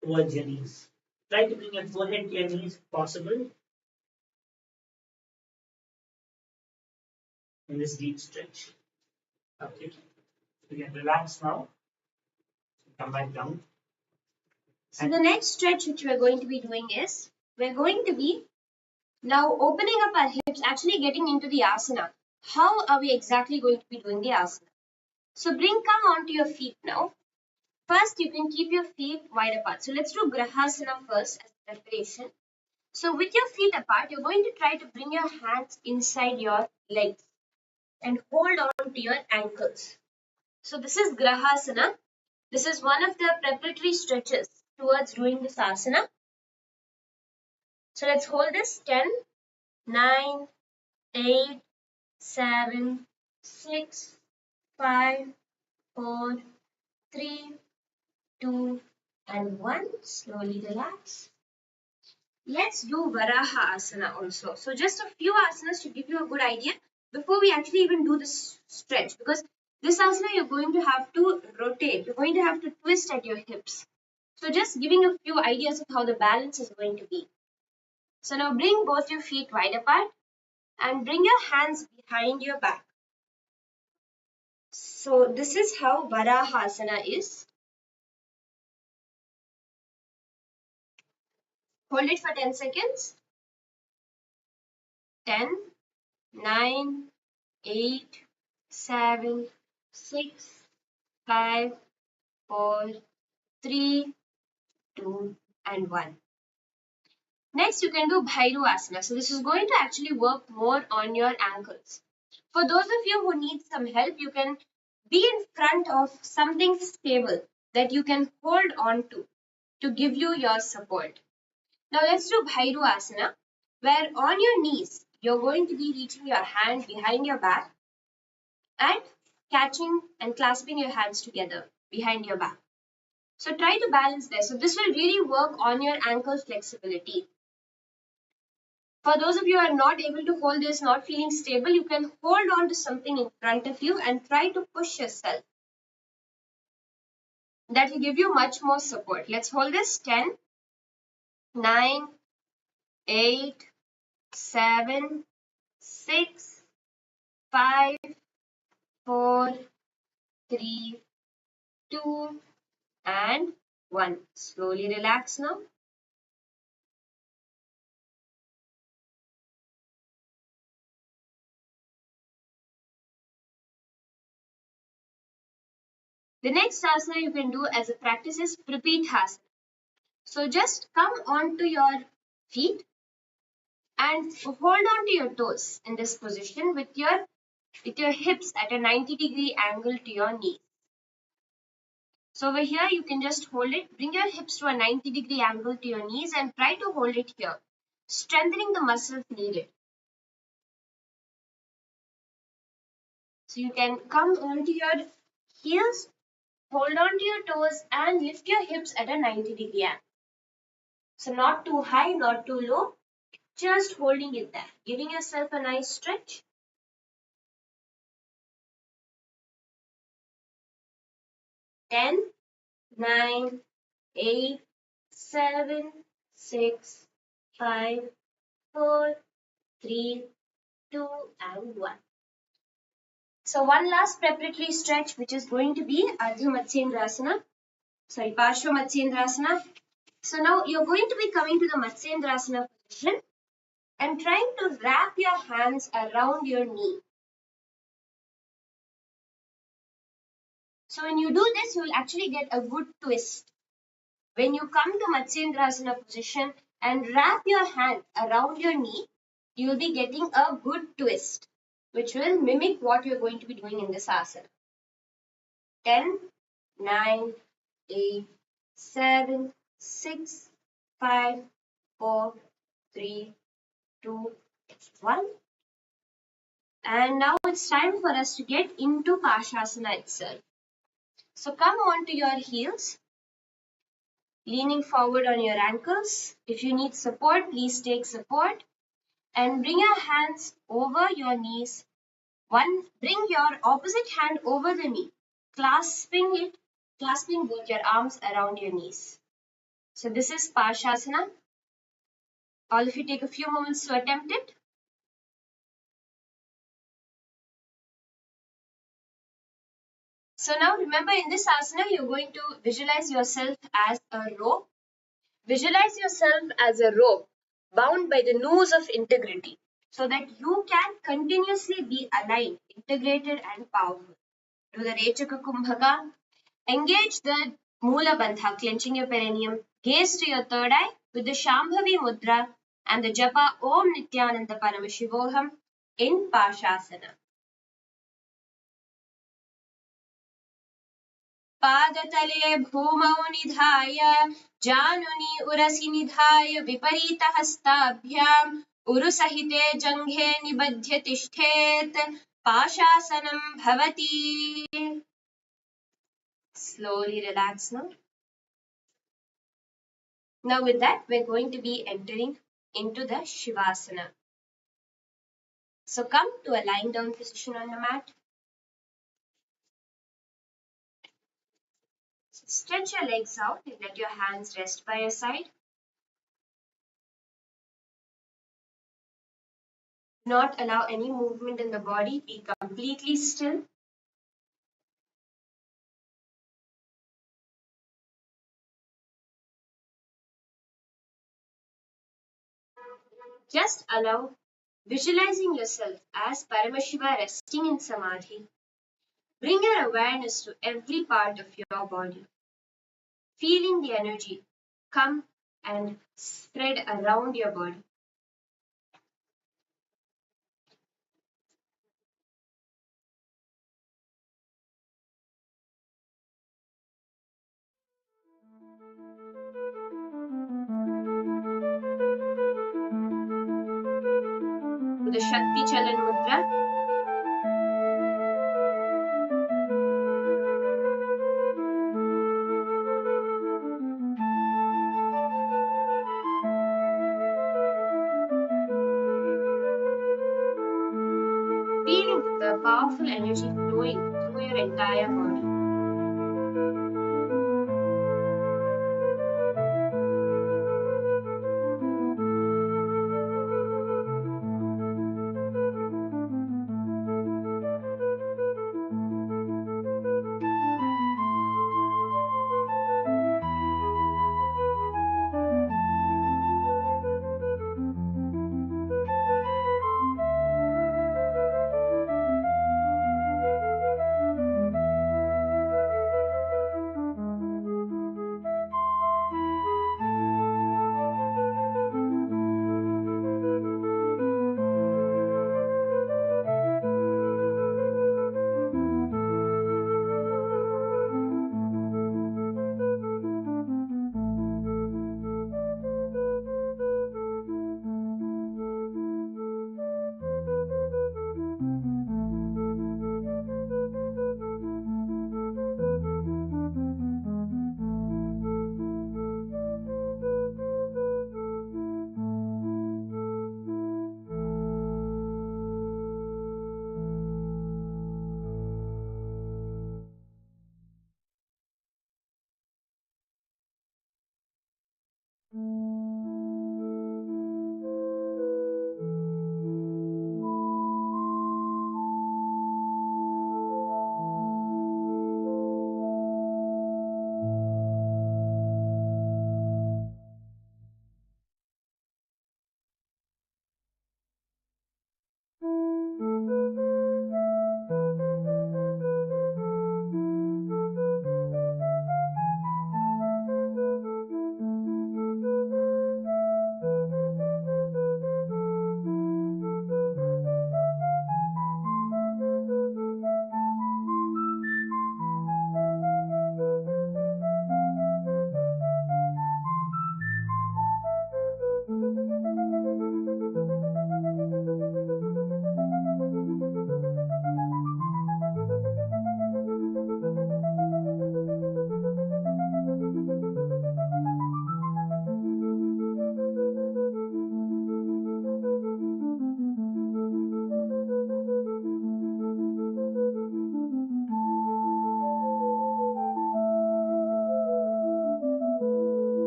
towards your knees. Try to bring your forehead to your knees if possible in this deep stretch. Okay. You can relax now. Come back down. So the next stretch which we're going to be doing is, we're going to be now opening up our hips, actually getting into the asana. How are we exactly going to be doing the asana? So come onto your feet now. First, you can keep your feet wide apart. So let's do Grahasana first as preparation. So with your feet apart, you're going to try to bring your hands inside your legs and hold on to your ankles. So this is Grahasana. This is one of the preparatory stretches towards doing this asana. So let's hold this 10, 9, 8, 7, 6, 5, 4, 3, 2, and 1. Slowly relax. Let's do Varaha Asana also. So just a few asanas to give you a good idea before we actually even do this stretch, because this asana you're going to have to rotate. You're going to have to twist at your hips. So just giving a few ideas of how the balance is going to be. So now bring both your feet wide apart and bring your hands behind your back. So this is how Varaha Asana is. Hold it for 10 seconds. 10, 9, 8, 7, 6, 5, 4, 3, 2, and 1. Next, you can do Bhairu Asana. So this is going to actually work more on your ankles. For those of you who need some help, you can be in front of something stable that you can hold on to give you your support. Now let's do Bhairu Asana, where on your knees, you're going to be reaching your hand behind your back and catching and clasping your hands together behind your back. So try to balance there. So this will really work on your ankle flexibility. For those of you who are not able to hold this, not feeling stable, you can hold on to something in front of you and try to push yourself. That will give you much more support. Let's hold this 10, 9, 8, 7, 6, 5, 4, 3, 2, and 1. Slowly relax now. The next asana you can do as a practice is Prapithasana. So just come onto your feet and hold on to your toes in this position with your hips at a 90-degree angle to your knees. So over here you can just hold it, bring your hips to a 90-degree angle to your knees and try to hold it here, strengthening the muscles needed. So you can come onto your heels, hold on to your toes and lift your hips at a 90-degree angle. So not too high, not too low, just holding it there, giving yourself a nice stretch. 10, 9, 8, 7, 6, 5, 4, 3, 2, and 1. So one last preparatory stretch, which is going to be Ardha Matsyendrasana. Sorry, Parshva Matsyendrasana. So now you're going to be coming to the Matsyendrasana position and trying to wrap your hands around your knee. So when you do this, you will actually get a good twist. When you come to Matsyendrasana position and wrap your hand around your knee, you will be getting a good twist, which will mimic what you're going to be doing in this asana. 10, 9, 8, 7, 6, 5, 4, 3, 2, 1. And now it's time for us to get into Pashasana itself. So come onto your heels, leaning forward on your ankles. If you need support, please take support. And bring your hands over your knees. Bring your opposite hand over the knee, clasping both your arms around your knees. So this is Parshasana. All of you take a few moments to attempt it. So now remember, in this asana, you're going to visualize yourself as a rope. Visualize yourself as a rope bound by the noose of integrity so that you can continuously be aligned, integrated, and powerful. Do the Rechaka Kumbhaka. Engage the Mula Bandha, clenching your perineum. Gaze to your third eye with the Shambhavi Mudra and the Japa Om Nithyananda Paramashivoham in Parshasana. पादतले भूमौ निधाय जानुनि उरसि निधाय विपरीतहस्ताभ्याम् उरुसहिते जङ्घे निबध्य तिष्ठेत् पाशासनं भवति. Slowly relax now. Now with that, we're going to be entering into the Shivasana. So come to a lying down position on the mat. Stretch your legs out and let your hands rest by your side. Not allow any movement in the body. Be completely still. Just allow visualizing yourself as Paramashiva resting in Samadhi. Bring your awareness to every part of your body, feeling the energy come and spread around your body. The Shakti Chalan Mudra. Feeling the powerful energy flowing through your entire body.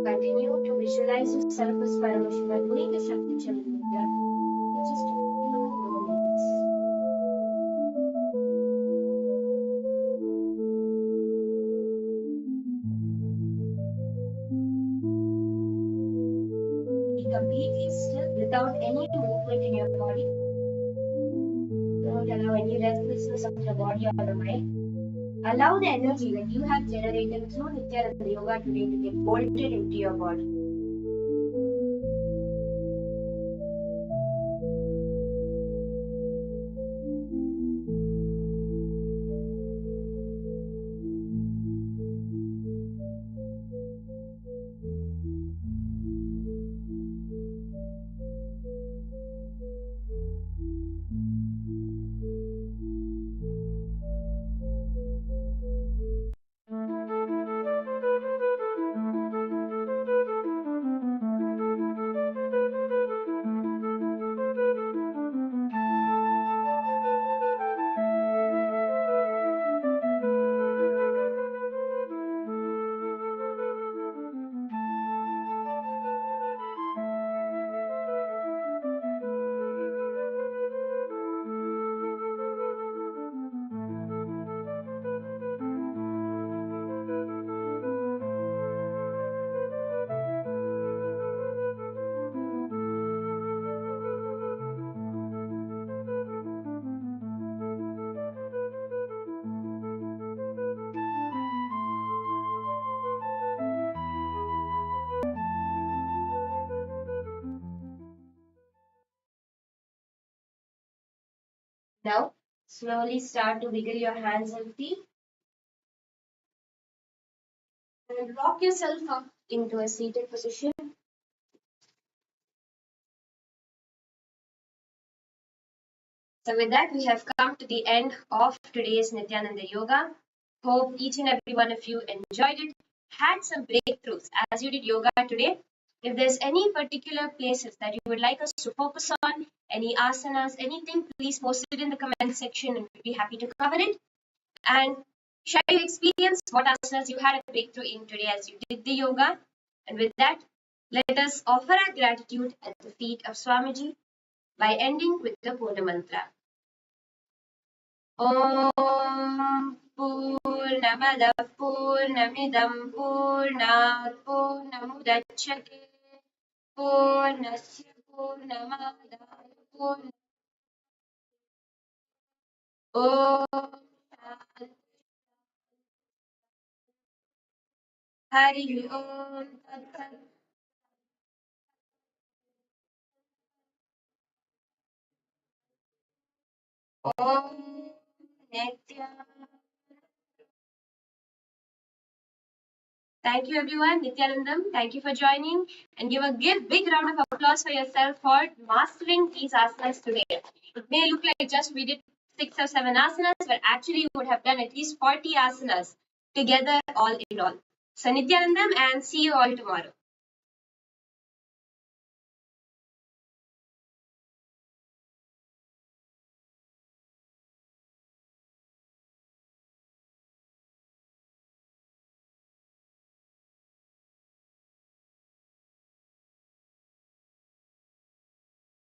Continue Visualize yourself as Parameshwar doing the Shakti Chalan Mudra in just a few moments. Be completely still without any movement in your body. Don't allow any restlessness of your body or the mind. Allow the energy that you have generated through Nithyananda Yoga today to get bolted into your body. Now, slowly start to wiggle your hands and feet and rock yourself up into a seated position. So with that, we have come to the end of today's Nithyananda Yoga. Hope each and every one of you enjoyed it, had some breakthroughs as you did yoga today. If there's any particular places that you would like us to focus on, any asanas, anything, please post it in the comment section and we'll be happy to cover it. And share your experience, what asanas you had a breakthrough in today as you did the yoga. And with that, let us offer our gratitude at the feet of Swamiji by ending with the Purna Mantra. ॐ पूर्णमदः पूर्णमिदं पूर्णात् पूर्णमुदच्यते पूर्णस्य पूर्णमादाय पूर्ण ॐ हरिः ॐ तत्सत् ॐ नित्य. Thank you everyone. Nithyanandam, thank you for joining and give big round of applause for yourself for mastering these asanas today. It may look like just we did 6 or 7 asanas, but actually you would have done at least 40 asanas together all in all. So Nithyanandam and see you all tomorrow.